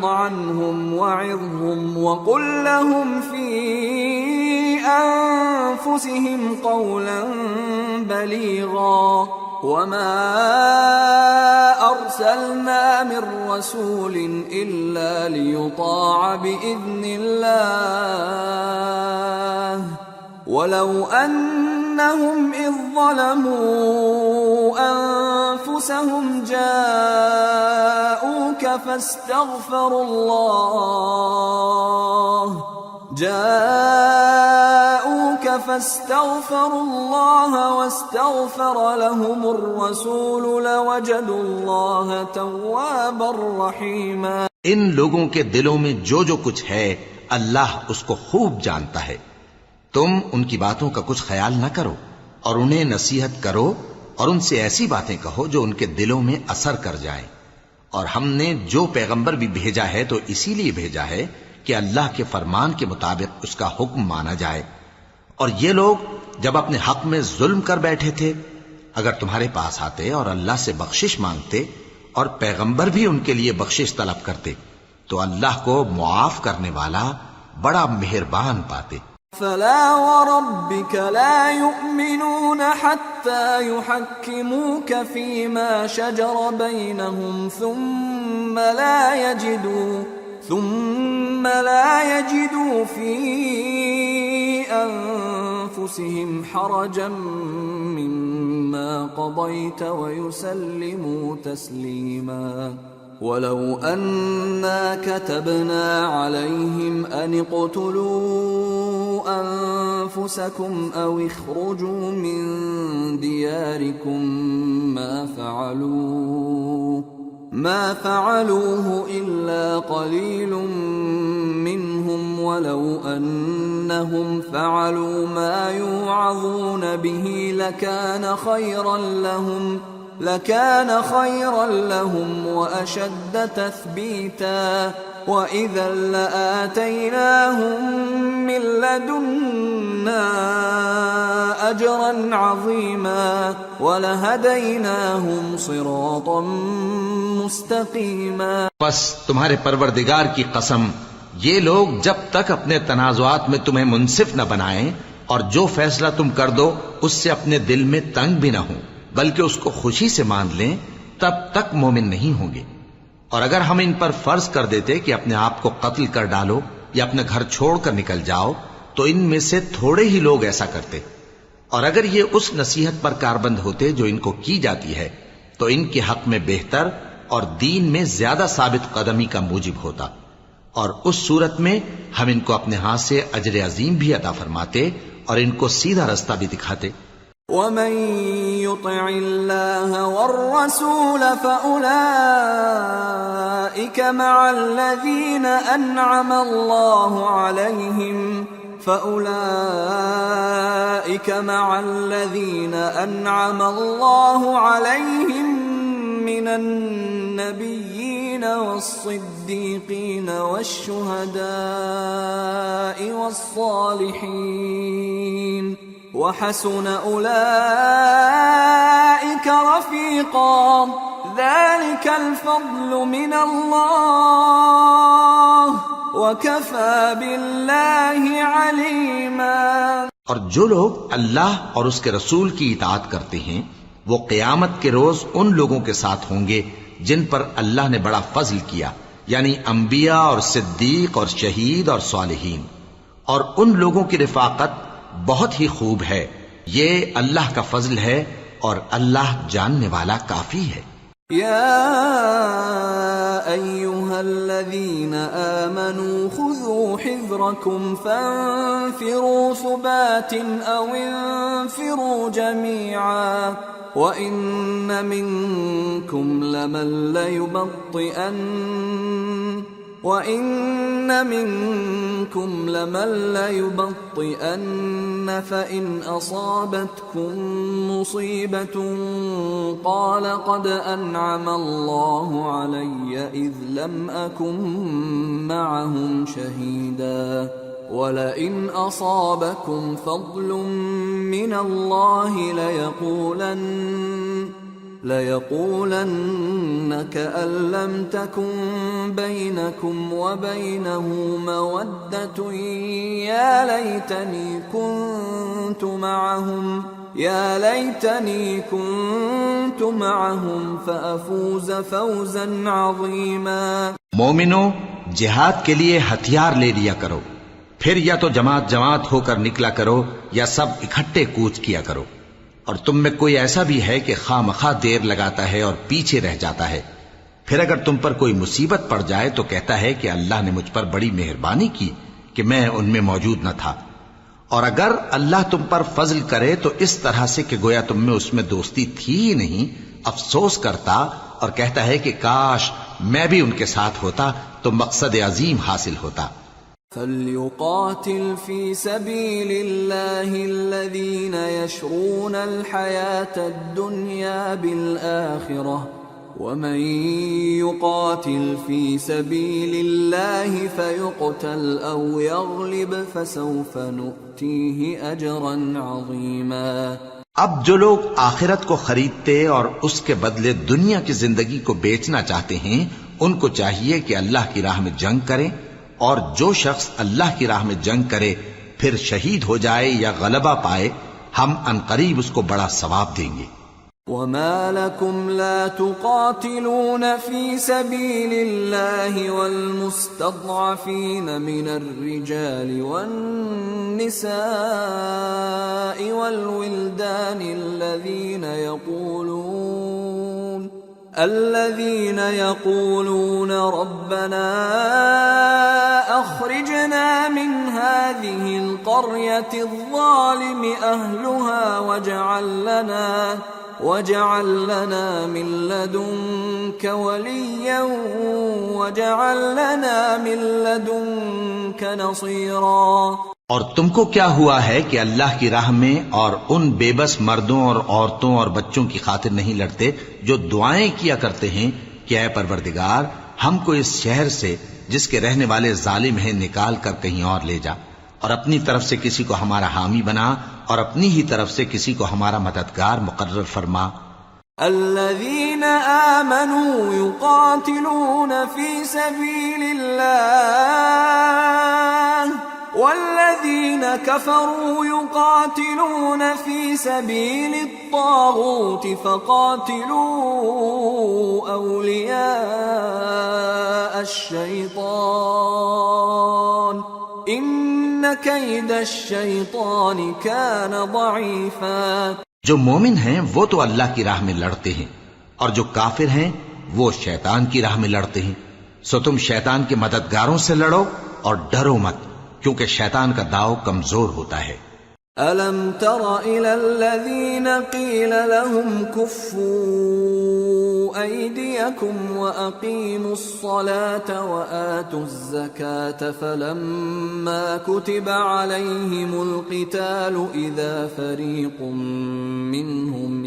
Speaker 1: عنهم وقل لهم في أنفسهم قولا بليغا وما أرسلنا من رسول إلا ليطاع بإذن الله ولو أنهم إذ ظلموا أنفسهم جاءوك فاستغفروا الله واستغفر لهم الرسول لوجدوا الله توابا رحيما۔
Speaker 2: ان لوگوں کے دلوں میں جو جو کچھ ہے اللہ اس کو خوب جانتا ہے۔ تم ان کی باتوں کا کچھ خیال نہ کرو اور انہیں نصیحت کرو اور ان سے ایسی باتیں کہو جو ان کے دلوں میں اثر کر جائیں، اور ہم نے جو پیغمبر بھی بھیجا ہے تو اسی لیے بھیجا ہے کہ اللہ کے فرمان کے مطابق اس کا حکم مانا جائے. اور یہ لوگ جب اپنے حق میں ظلم کر بیٹھے تھے، اگر تمہارے پاس آتے اور اللہ سے بخشش مانگتے اور پیغمبر بھی ان کے لیے بخشش طلب کرتے تو اللہ کو معاف کرنے والا بڑا مہربان پاتے.
Speaker 1: فلا وربك لا يؤمنون حتى يحكموك فيما شجر بينهم ثم لا يجدوا في أنفسهم حرجا مما قضيت ويسلموا تسليما. ولو أنا كتبنا عليهم أن اقتلوا أنفسكم أو اخرجوا من دياركم ما فعلوه إلا قليل منهم ولو أنهم فعلوا ما يوعظون به لكان خيرا لهم وأشد تثبيتا وإذا لآتيناهم من لدنا أجرا عظيما ولهديناهم صراطا مستقيما.
Speaker 2: بس تمہارے پروردگار کی قسم، یہ لوگ جب تک اپنے تنازعات میں تمہیں منصف نہ بنائیں اور جو فیصلہ تم کر دو اس سے اپنے دل میں تنگ بھی نہ ہوں بلکہ اس کو خوشی سے مان لیں، تب تک مومن نہیں ہوں گے. اور اگر ہم ان پر فرض کر دیتے کہ اپنے آپ کو قتل کر ڈالو یا اپنے گھر چھوڑ کر نکل جاؤ تو ان میں سے تھوڑے ہی لوگ ایسا کرتے. اور اگر یہ اس نصیحت پر کاربند ہوتے جو ان کو کی جاتی ہے تو ان کے حق میں بہتر اور دین میں زیادہ ثابت قدمی کا موجب ہوتا. اور اس صورت میں ہم ان کو اپنے ہاتھ سے اجر عظیم بھی عطا فرماتے اور ان کو سیدھا رستہ بھی دکھاتے.
Speaker 1: ومن يطع الله والرسول فأولئك مع الذين أنعم الله عليهم من النبيين والصديقين والشهداء والصالحين وحسن أولئك رفيقا ذلك الفضل من الله وكفى بالله عليما.
Speaker 2: اور جو لوگ اللہ اور اس کے رسول کی اطاعت کرتے ہیں وہ قیامت کے روز ان لوگوں کے ساتھ ہوں گے جن پر اللہ نے بڑا فضل کیا، یعنی انبیاء اور صدیق اور شہید اور صالحین. اور ان لوگوں کی رفاقت بہت ہی خوب ہے. یہ اللہ کا فضل ہے اور اللہ جاننے والا کافی ہے.
Speaker 1: يا أيها الذين آمنوا خذوا حذركم فانفروا ثبات أو انفروا جميعا وإن منكم لمن ليبطئن فإن أصابتكم مصيبة قال قد أنعم الله علي إذ لم أكن معهم شهيدا ولئن أصابكم فضل من الله ليقولن كأن لم تكن بينكم وبينه مودة يا ليتني كنت معهم فأفوز فوزا عظيما.
Speaker 2: مومنو، جہاد کے لیے ہتھیار لے لیا کرو، پھر یا تو جماعت جماعت ہو کر نکلا کرو یا سب اکٹھے کوچ کیا کرو. اور تم میں کوئی ایسا بھی ہے کہ خواہ مخواہ دیر لگاتا ہے اور پیچھے رہ جاتا ہے، پھر اگر تم پر کوئی مصیبت پڑ جائے تو کہتا ہے کہ اللہ نے مجھ پر بڑی مہربانی کی کہ میں ان میں موجود نہ تھا. اور اگر اللہ تم پر فضل کرے تو اس طرح سے کہ گویا تم میں اس میں دوستی تھی ہی نہیں، افسوس کرتا اور کہتا ہے کہ کاش میں بھی ان کے ساتھ ہوتا تو مقصد عظیم حاصل ہوتا.
Speaker 1: فَلْيُقَاتِلْ فِي سَبِيلِ اللَّهِ الَّذِينَ يَشْرُونَ الْحَيَاةَ الدُّنْيَا بِالْآخِرَةِ ومن يقاتل في سبيل الله فيقتل أو يغلب فسوف نؤتيه أجرا عظيما.
Speaker 2: اب جو لوگ آخرت کو خریدتے اور اس کے بدلے دنیا کی زندگی کو بیچنا چاہتے ہیں ان کو چاہیے کہ اللہ کی راہ میں جنگ کریں، اور جو شخص اللہ کی راہ میں جنگ کرے پھر شہید ہو جائے یا غلبہ پائے ہم عنقریب اس کو بڑا ثواب دیں گے.
Speaker 1: وما لكم لا تقاتلون في سبيل الله والمستضعفين من الرجال والنساء والولدان الذين يقولون ربنا أخرجنا من هذه القرية الظالم أهلها واجعل لنا من لدنك وليا واجعل لنا من لدنك نصيرا.
Speaker 2: اور تم کو کیا ہوا ہے کہ اللہ کی راہ میں اور ان بے بس مردوں اور عورتوں اور بچوں کی خاطر نہیں لڑتے جو دعائیں کیا کرتے ہیں کہ اے پروردگار ہم کو اس شہر سے جس کے رہنے والے ظالم ہیں نکال کر کہیں اور لے جا، اور اپنی طرف سے کسی کو ہمارا حامی بنا اور اپنی ہی طرف سے کسی کو ہمارا مددگار مقرر فرما.
Speaker 1: الذين آمنوا يقاتلون في سبيل الله والذين كفروا يقاتلون في سبيل الطاغوت فقاتلوا أولياء الشيطان إن كيد الشيطان كان ضعيفا.
Speaker 2: جو مومن ہیں وہ تو اللہ کی راہ میں لڑتے ہیں، اور جو کافر ہیں وہ شیطان کی راہ میں لڑتے ہیں، سو تم شیطان کے مددگاروں سے لڑو اور ڈرو مت، کیونکہ شیطان کا داؤ کمزور ہوتا ہے.
Speaker 1: أَلَمْ تَرَ إِلَى الَّذِينَ قِيلَ لَهُمْ كُفُّوا أَيْدِيَكُمْ وَأَقِيمُوا الصَّلَاةَ وَآتُوا الزَّكَاةَ فَلَمَّا كُتِبَ عَلَيْهِمُ الْقِتَالُ إِذَا فَرِيقٌ مِّنْهُمْ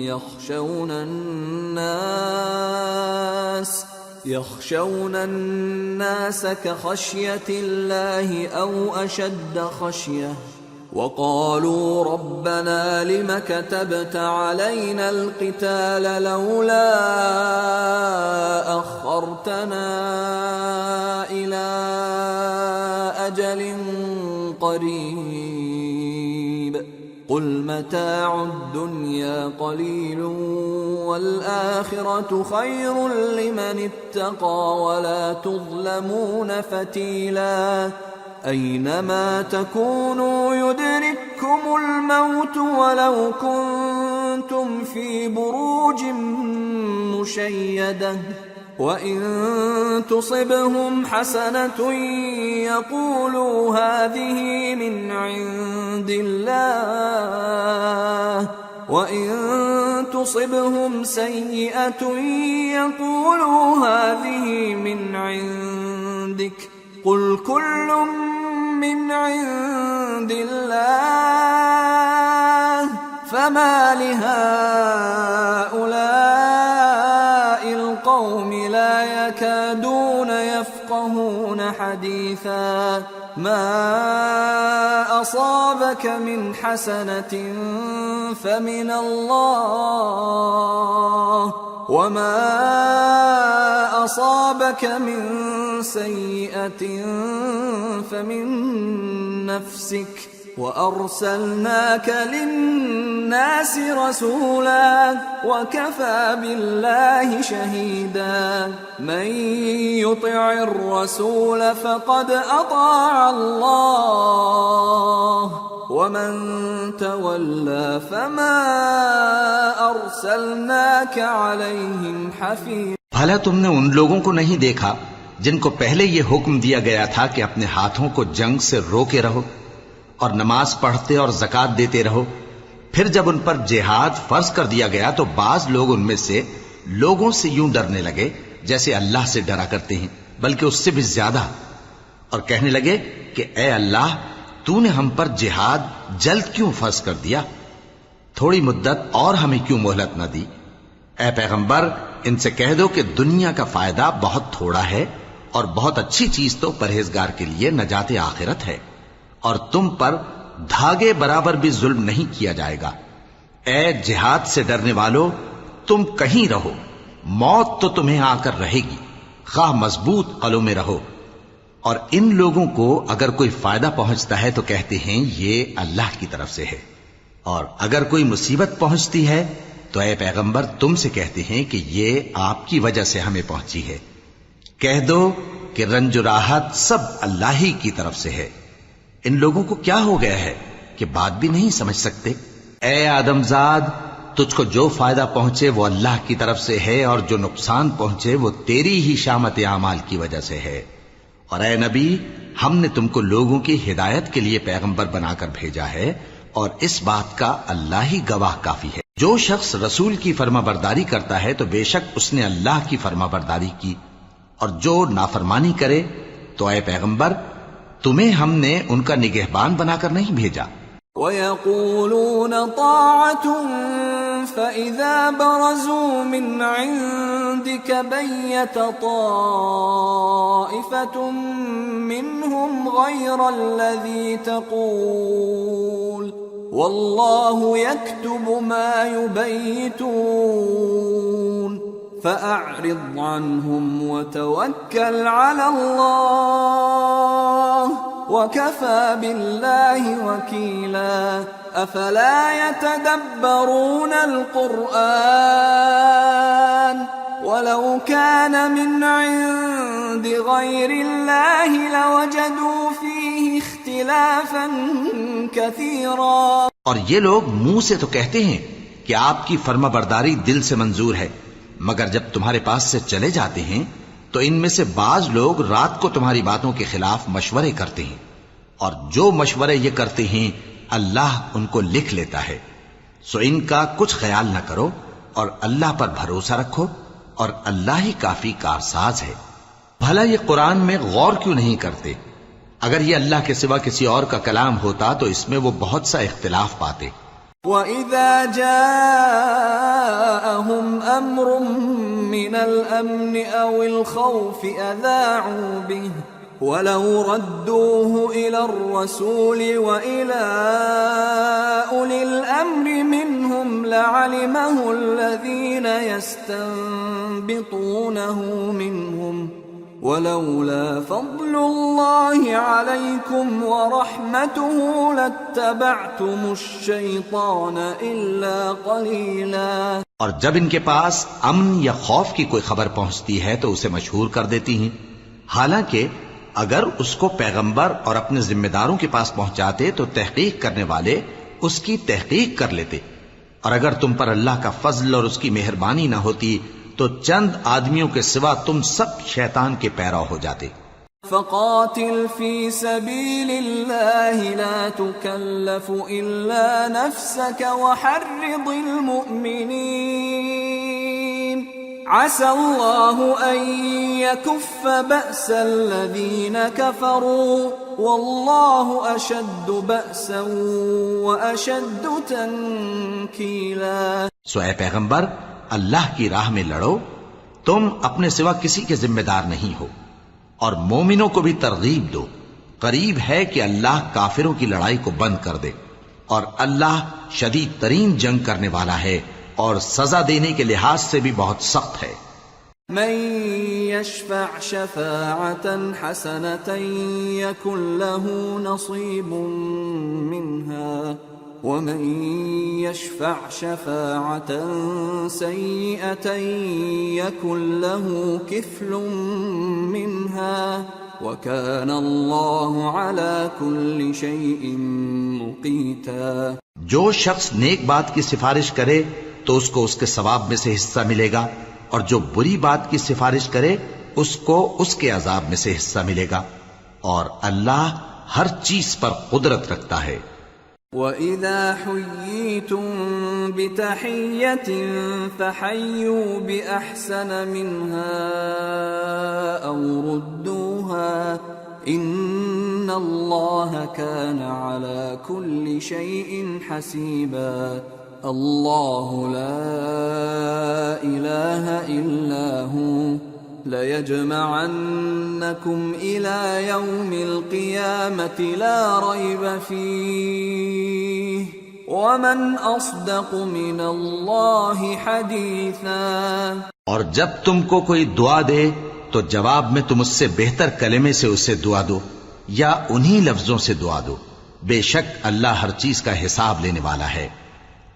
Speaker 1: يخشون الناس كخشية الله أو أشد خشية وقالوا ربنا لم كتبت علينا القتال لولا أخرتنا إلى أجل قريب قل متاع الدنيا قليل والآخرة خير لمن اتقى ولا تظلمون فتيلا. أينما تكونوا يدرككم الموت ولو كنتم في بروج مشيدة وإن تصبهم حسنة يقولوا هذه من عند الله وإن تصبهم سيئة يقولوا هذه من عندك قل كل من عند الله فما لهؤلاء القوم لا يكادون يفقهون حديثا. ما أصابك من حسنة فمن الله وما أصابك من سيئة فمن نفسك وأرسلناك للناس رسولا وكفى بالله شهيدا. من يطع الرسول فقد أطاع الله ومن تولى فما أرسلناك عليهم حفيظا.
Speaker 2: بھلا تم نے ان لوگوں کو نہیں دیکھا جن کو پہلے یہ حکم دیا گیا تھا کہ اپنے ہاتھوں کو جنگ سے روکے رہو اور نماز پڑھتے اور زکوٰۃ دیتے رہو، پھر جب ان پر جہاد فرض کر دیا گیا تو بعض لوگ ان میں سے لوگوں سے یوں ڈرنے لگے جیسے اللہ سے ڈرا کرتے ہیں، بلکہ اس سے بھی زیادہ، اور کہنے لگے کہ اے اللہ تو نے ہم پر جہاد جلد کیوں فرض کر دیا، تھوڑی مدت اور ہمیں کیوں مہلت نہ دی. اے پیغمبر ان سے کہہ دو کہ دنیا کا فائدہ بہت تھوڑا ہے اور بہت اچھی چیز تو پرہیزگار کے لیے نجات آخرت ہے، اور تم پر دھاگے برابر بھی ظلم نہیں کیا جائے گا۔ اے جہاد سے ڈرنے والو، تم کہیں رہو، موت تو تمہیں آ کر رہے گی، خواہ مضبوط قلعوں میں رہو۔ اور ان لوگوں کو اگر کوئی فائدہ پہنچتا ہے تو کہتے ہیں یہ اللہ کی طرف سے ہے، اور اگر کوئی مصیبت پہنچتی ہے تو اے پیغمبر تم سے کہتے ہیں کہ یہ آپ کی وجہ سے ہمیں پہنچی ہے۔ کہہ دو کہ رنج و راحت سب اللہ ہی کی طرف سے ہے۔ ان لوگوں کو کیا ہو گیا ہے کہ بات بھی نہیں سمجھ سکتے؟ اے آدمزاد، تجھ کو جو فائدہ پہنچے وہ اللہ کی طرف سے ہے، اور جو نقصان پہنچے وہ تیری ہی شامت اعمال کی وجہ سے ہے۔ اور اے نبی، ہم نے تم کو لوگوں کی ہدایت کے لیے پیغمبر بنا کر بھیجا ہے، اور اس بات کا اللہ ہی گواہ کافی ہے۔ جو شخص رسول کی فرما برداری کرتا ہے تو بے شک اس نے اللہ کی فرما برداری کی، اور جو نافرمانی کرے تو اے پیغمبر تمہیں ہم نے ان کا نگہبان بنا کر نہیں بھیجا۔
Speaker 1: وَيَقُولُونَ طَاعَةٌ فَإِذَا بَرَزُوا مِنْ عِنْدِكَ بَيَّتَ طَائِفَةٌ مِّنْهُمْ غَيْرَ الَّذِي تَقُولُ وَاللَّهُ يَكْتُبُ مَا يُبَيِّتُونَ فَأَعْرِضْ عَنْهُمْ وَتَوَكَّلْ عَلَى اللَّهِ وَكَفَى بِاللَّهِ وَكِيلًا أَفَلَا يَتَدَبَّرُونَ الْقُرْآنَ وَلَوْ كَانَ مِنْ عِنْدِ غَيْرِ اللَّهِ لَوَجَدُوا فِيهِ اخْتِلَافًا كَثِيرًا۔
Speaker 2: اور یہ لوگ منہ سے تو کہتے ہیں کہ آپ کی فرما برداری دل سے منظور ہے، مگر جب تمہارے پاس سے چلے جاتے ہیں تو ان میں سے بعض لوگ رات کو تمہاری باتوں کے خلاف مشورے کرتے ہیں، اور جو مشورے یہ کرتے ہیں اللہ ان کو لکھ لیتا ہے۔ سو ان کا کچھ خیال نہ کرو اور اللہ پر بھروسہ رکھو، اور اللہ ہی کافی کارساز ہے۔ بھلا یہ قرآن میں غور کیوں نہیں کرتے؟ اگر یہ اللہ کے سوا کسی اور کا کلام ہوتا تو اس میں وہ بہت سا اختلاف پاتے۔
Speaker 1: وَإِذَا جَاءَهُمْ أَمْرٌ مِّنَ الْأَمْنِ أَوِ الْخَوْفِ أَذَاعُوا بِهِ وَلَوْ رَدُّوهُ إِلَى الرَّسُولِ وَإِلَى أُولِي الْأَمْرِ مِنْهُمْ لَعَلِمَهُ الَّذِينَ يَسْتَنبِطُونَهُ مِنْهُمْ وَلَوْلَا فَضْلُ اللَّهِ عَلَيْكُمْ وَرَحْمَتُهُ لَاتَّبَعْتُمُ الشَّيْطَانَ إِلَّا قَلِيلًا۔
Speaker 2: اور جب ان کے پاس امن یا خوف کی کوئی خبر پہنچتی ہے تو اسے مشہور کر دیتی ہیں، حالانکہ اگر اس کو پیغمبر اور اپنے ذمہ داروں کے پاس پہنچاتے تو تحقیق کرنے والے اس کی تحقیق کر لیتے، اور اگر تم پر اللہ کا فضل اور اس کی مہربانی نہ ہوتی تو چند آدمیوں کے سوا تم سب شیطان کے پیرو ہو جاتے۔
Speaker 1: فَقَاتِلْ فِي سَبِيلِ اللَّهِ لَا تُكَلَّفُ إِلَّا نَفْسَكَ وَحَرِّضِ الْمُؤْمِنِينَ عَسَى اللَّهُ أَن يَكُفَّ بَأْسَ الَّذِينَ كَفَرُوا وَاللَّهُ أَشَدُّ بَأْسًا وَأَشَدُّ تَنكِيلًا۔
Speaker 2: سو اے پیغمبر، اللہ کی راہ میں لڑو، تم اپنے سوا کسی کے ذمہ دار نہیں ہو، اور مومنوں کو بھی ترغیب دو، قریب ہے کہ اللہ کافروں کی لڑائی کو بند کر دے، اور اللہ شدید ترین جنگ کرنے والا ہے اور سزا دینے کے لحاظ سے بھی بہت سخت ہے۔
Speaker 1: من يشفع شفاعة حسنة يكن له نصيب منها ومن يشفع شفاعة سيئة يكن له كفل منها وكان الله على كل شيء مقيتا۔
Speaker 2: جو شخص نیک بات کی سفارش کرے تو اس کو اس کے ثواب میں سے حصہ ملے گا، اور جو بری بات کی سفارش کرے اس کو اس کے عذاب میں سے حصہ ملے گا، اور اللہ ہر چیز پر قدرت رکھتا ہے۔
Speaker 1: وَإِذَا حُيِّيتُم بِتَحِيَّةٍ فَحَيُّوا بِأَحْسَنَ مِنْهَا أَوْ رُدُّوهَا إِنَّ اللَّهَ كَانَ عَلَى كُلِّ شَيْءٍ حَسِيبًا۔ اللہ لا الہ الا هو لَيَجْمَعَنَّكُمْ إِلَى يَوْمِ الْقِيَامَةِ لَا رَيْبَ فِيهِ وَمَنْ أَصْدَقُ مِنَ اللَّهِ حَدِيثًا۔
Speaker 2: اور جب تم کو کوئی دعا دے تو جواب میں تم اس سے بہتر کلمے سے اسے دعا دو یا انہی لفظوں سے دعا دو، بے شک اللہ ہر چیز کا حساب لینے والا ہے۔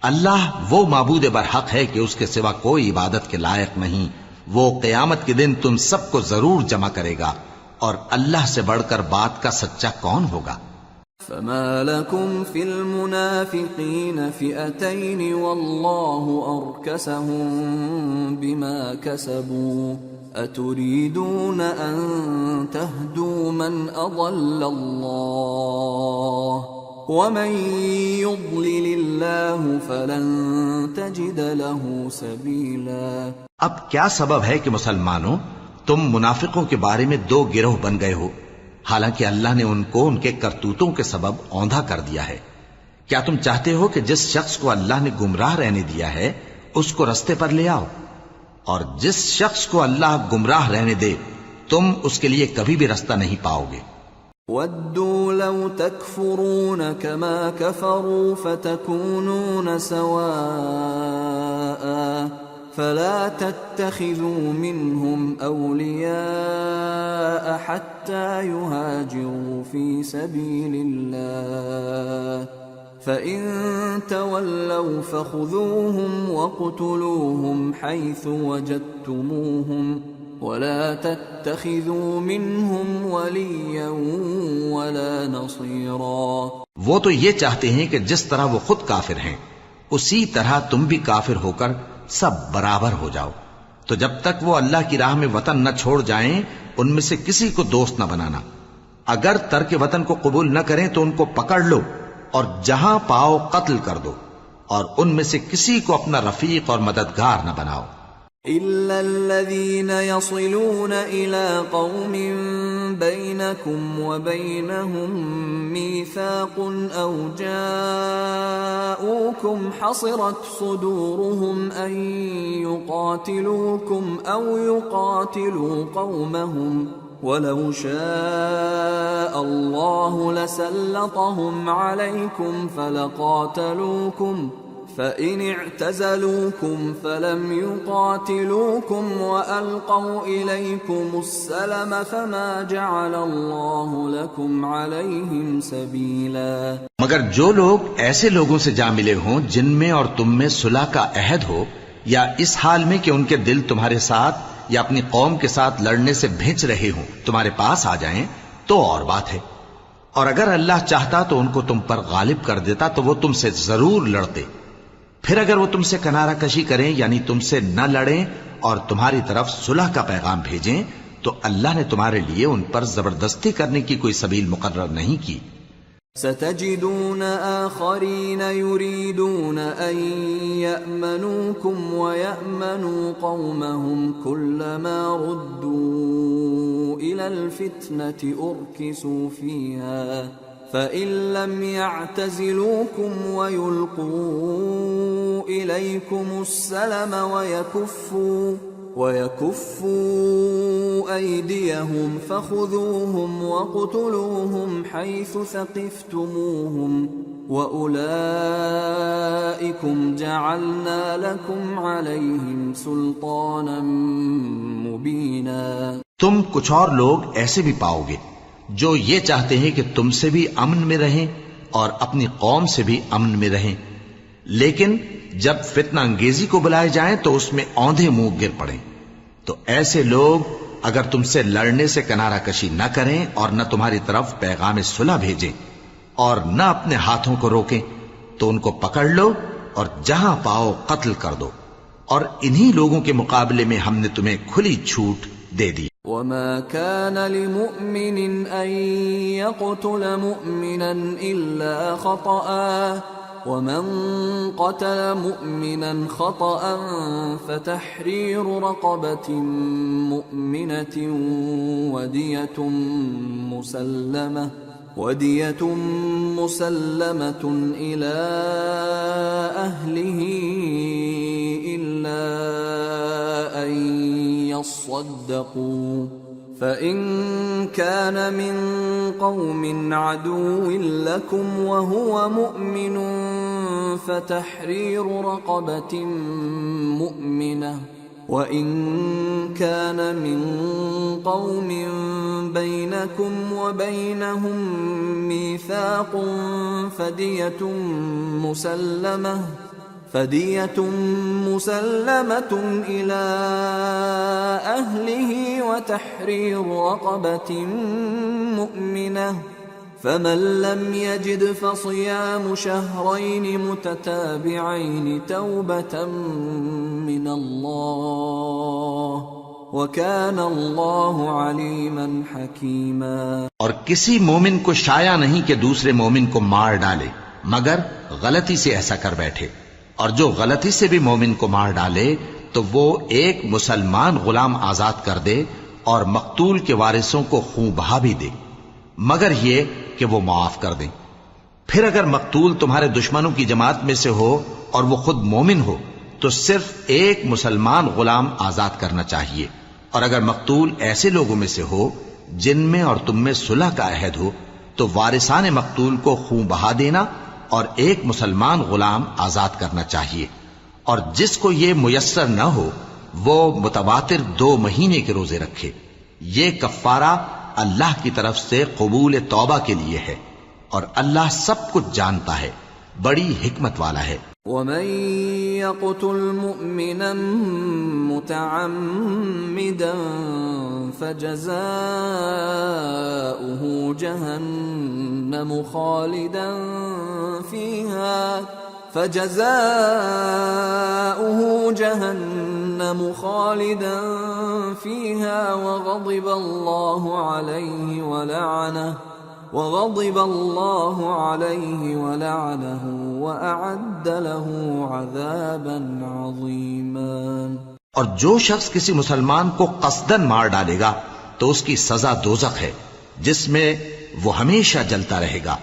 Speaker 2: اللہ وہ معبود برحق ہے کہ اس کے سوا کوئی عبادت کے لائق نہیں، وہ قیامت کے دن تم سب کو ضرور جمع کرے گا، اور اللہ سے بڑھ کر بات کا سچا کون ہوگا؟
Speaker 1: فما لكم في المنافقين فئتين والله أركسهم بما كسبوا أتريدون أن تهدوا من أضل الله ومن يضلل الله فلن تجد له سبيلا۔
Speaker 2: اب کیا سبب ہے کہ مسلمانوں تم منافقوں کے بارے میں دو گروہ بن گئے ہو، حالانکہ اللہ نے ان کو ان کے کرتوتوں کے سبب اوندھا کر دیا ہے؟ کیا تم چاہتے ہو کہ جس شخص کو اللہ نے گمراہ رہنے دیا ہے اس کو رستے پر لے آؤ، اور جس شخص کو اللہ گمراہ رہنے دے تم اس کے لیے کبھی بھی رستہ نہیں پاؤ گے۔
Speaker 1: وَدُّوا لَوْ تَكْفُرُونَ كَمَا كَفَرُوا فَتَكُونُونَ سَوَاءً فَلَا تَتَّخِذُوا مِنْهُمْ أَوْلِيَاءَ حَتَّى يُهَاجِرُوا فِي سَبِيلِ اللَّهِ فَإِن تَوَلَّوْا فَخُذُوهُمْ وَاقْتُلُوهُمْ حَيْثُ وَجَدتُّمُوهُمْ وَلَا تَتَّخِذُوا مِنْهُمْ وَلِيًّا وَلَا نَصِيرًا۔
Speaker 2: وہ تو یہ چاہتے ہیں کہ جس طرح وہ خود کافر ہیں اسی طرح تم بھی کافر ہو کر سب برابر ہو جاؤ، تو جب تک وہ اللہ کی راہ میں وطن نہ چھوڑ جائیں ان میں سے کسی کو دوست نہ بنانا۔ اگر ترک وطن کو قبول نہ کریں تو ان کو پکڑ لو اور جہاں پاؤ قتل کر دو، اور ان میں سے کسی کو اپنا رفیق اور مددگار نہ بناؤ۔
Speaker 1: إِلَّا الَّذِينَ يَصِلُونَ إِلَىٰ قَوْمٍ بَيْنَكُمْ وَبَيْنَهُم مِّيثَاقٌ أَوْ جَاءُوكُمْ حَصِرَتْ صُدُورُهُمْ أَن يُقَاتِلُوكُمْ أَوْ يُقَاتِلُوا قَوْمَهُمْ وَلَوْ شَاءَ اللَّهُ لَسَلَّطَهُمْ عَلَيْكُمْ فَلَقَاتَلُوكُمْ فَإِنِ اعْتَزَلُوكُمْ فَلَمْ يُقَاتِلُوكُمْ وَأَلْقَوْا إِلَيْكُمُ السَّلَمَ فَمَا جَعَلَ اللَّهُ لَكُمْ عَلَيْهِمْ سَبِيلًا۔ مگر
Speaker 2: جو لوگ ایسے لوگوں سے جا ملے ہوں جن میں اور تم میں صلح کا عہد ہو، یا اس حال میں کہ ان کے دل تمہارے ساتھ یا اپنی قوم کے ساتھ لڑنے سے بھنچ رہے ہوں، تمہارے پاس آ جائیں تو اور بات ہے، اور اگر اللہ چاہتا تو ان کو تم پر غالب کر دیتا تو وہ تم سے ضرور لڑتے۔ پھر اگر وہ تم سے کنارہ کشی کریں یعنی تم سے نہ لڑیں اور تمہاری طرف صلح کا پیغام بھیجیں تو اللہ نے تمہارے لیے ان پر زبردستی کرنے کی کوئی سبیل مقرر نہیں کی۔
Speaker 1: ستجدون آخرین یریدون ان یأمنوکم ویأمنوا قومهم كلما ردوا الى الفتنة ارکسوا فیہا فَإِن لَّمْ يَعْتَزِلُوكُمْ وَيُلْقُوا إِلَيْكُمُ السَّلَمَ وَيَكُفُّوا أَيْدِيَهُمْ فَخُذُوهُمْ وَاقْتُلُوهُمْ حَيْثُ ثَقِفْتُمُوهُمْ وَأُولَٰئِكُمْ جَعَلْنَا لَكُمْ عَلَيْهِمْ سُلْطَانًا مُبِينًا۔
Speaker 2: تم کچھ اور لوگ ایسے بھی پاؤ گے جو یہ چاہتے ہیں کہ تم سے بھی امن میں رہیں اور اپنی قوم سے بھی امن میں رہیں، لیکن جب فتنہ انگیزی کو بلائے جائیں تو اس میں اوندھے منہ گر پڑیں۔ تو ایسے لوگ اگر تم سے لڑنے سے کنارہ کشی نہ کریں اور نہ تمہاری طرف پیغام صلح بھیجیں اور نہ اپنے ہاتھوں کو روکیں تو ان کو پکڑ لو اور جہاں پاؤ قتل کر دو، اور انہی لوگوں کے مقابلے میں ہم نے تمہیں کھلی چھوٹ دے دی۔
Speaker 1: وَمَا كَانَ لِمُؤْمِنٍ أَن يَقْتُلَ مُؤْمِنًا إِلَّا خَطَأً وَمَن قَتَلَ مُؤْمِنًا خَطَأً فَتَحْرِيرُ رَقَبَةٍ مُؤْمِنَةٍ وَدِيَةٌ مُسَلَّمَةٌ وَدِيَةٌ مُسَلَّمَةٌ إِلَىٰ أَهْلِهِ إِلَّا أَن يَصَّدَّقُوا فَإِن كَانَ مِن قَوْمٍ عَدُوٍّ لَّكُمْ وَهُوَ مُؤْمِنٌ فَتَحْرِيرُ رَقَبَةٍ مُّؤْمِنَةٍ وَإِن كَانَ مِن قَوْمٍ بَيْنَكُمْ وَبَيْنَهُم مِّيثَاقٌ فَدِيَةٌ مُّسَلَّمَةٌ إِلَىٰ أَهْلِهِ وَتَحْرِيرُ رَقَبَةٍ مُّؤْمِنَةٍ فَمَن لَّمْ يَجِدْ فَصِيَامُ شَهْرَيْنِ مُتَتَابِعَيْنِ تَوْبَةً مِّنَ اللَّهِ وَكَانَ اللَّهُ عَلِيمًا حَكِيمًا۔
Speaker 2: اور کسی مومن کو شایع نہیں کہ دوسرے مومن کو مار ڈالے مگر غلطی سے ایسا کر بیٹھے، اور جو غلطی سے بھی مومن کو مار ڈالے تو وہ ایک مسلمان غلام آزاد کر دے اور مقتول کے وارثوں کو خون بہا بھی دے، مگر یہ کہ وہ معاف کر دیں۔ پھر اگر مقتول تمہارے دشمنوں کی جماعت میں سے ہو اور وہ خود مومن ہو تو صرف ایک مسلمان غلام آزاد کرنا چاہیے، اور اگر مقتول ایسے لوگوں میں سے ہو جن میں اور تم میں صلح کا عہد ہو تو وارثان مقتول کو خون بہا دینا اور ایک مسلمان غلام آزاد کرنا چاہیے، اور جس کو یہ میسر نہ ہو وہ متواتر 2 مہینے کے روزے رکھے۔ یہ کفارہ اللہ کی طرف سے قبول توبہ کے لیے ہے، اور اللہ سب کچھ جانتا ہے، بڑی حکمت والا ہے۔
Speaker 1: وَمَن يَقْتُلْ مُؤْمِنًا مُتَعَمِّدًا فَجَزَاؤُهُ جَهَنَّمُ خَالِدًا فِيهَا وَغَضِبَ اللَّهُ عَلَيْهِ وَلَعَنَهُ وَأَعَدَّ لَهُ عَذَابًا عَظِيمًا۔
Speaker 2: اور جو شخص کسی مسلمان کو قصدن مار ڈالے گا تو اس کی سزا دوزخ ہے جس میں وہ ہمیشہ جلتا رہے گا،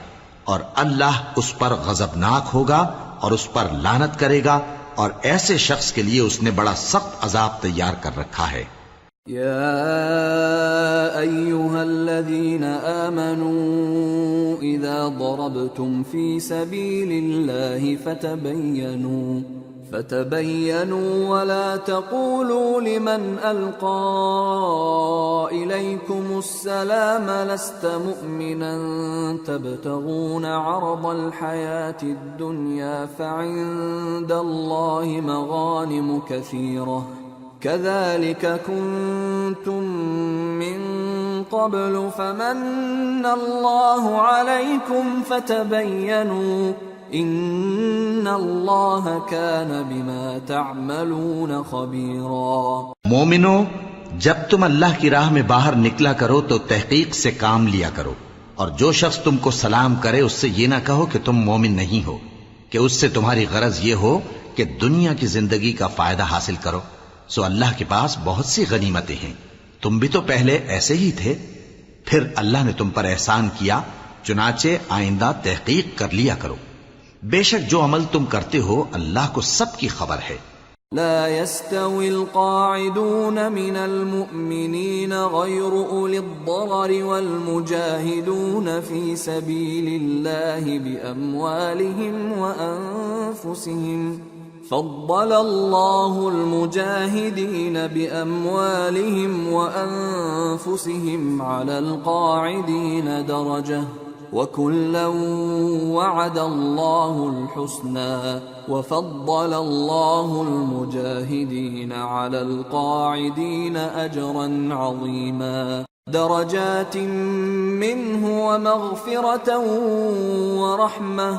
Speaker 2: اور اللہ اس پر غضبناک ہوگا اور اس پر لعنت کرے گا، اور ایسے شخص کے لیے اس نے بڑا سخت عذاب تیار کر رکھا ہے۔
Speaker 1: يا أيها الذين آمنوا إذا ضربتم في سبيل الله فتبينوا ولا تقولوا لمن ألقى إليكم السلام لست مؤمنا تبتغون عرض الحياة الدنيا فعند الله مغانم كثيرة كذلك كنتم من قبل فمن الله عليكم فتبينوا ان اللہ کان بما تعملون خبیرا۔
Speaker 2: مومنو، جب تم اللہ کی راہ میں باہر نکلا کرو تو تحقیق سے کام لیا کرو، اور جو شخص تم کو سلام کرے اس سے یہ نہ کہو کہ تم مومن نہیں ہو، کہ اس سے تمہاری غرض یہ ہو کہ دنیا کی زندگی کا فائدہ حاصل کرو۔ سو اللہ کے پاس بہت سی غنیمتیں ہیں، تم بھی تو پہلے ایسے ہی تھے، پھر اللہ نے تم پر احسان کیا، چنانچہ آئندہ تحقیق کر لیا کرو۔ بے شک جو عمل تم کرتے ہو اللہ کو سب کی خبر ہے۔
Speaker 1: لا يستوي القاعدون من المؤمنين غير أولي الضرر والمجاهدون في سبيل الله بأموالهم وأنفسهم فضل الله المجاهدين بأموالهم وأنفسهم على القاعدين درجة وَكُلًّا وَعَدَ اللَّهُ الْحُسْنَى وَفَضَّلَ اللَّهُ الْمُجَاهِدِينَ عَلَى الْقَاعِدِينَ أَجْرًا عَظِيمًا دَرَجَاتٍ مِّنْهُ وَمَغْفِرَةً وَرَحْمَةً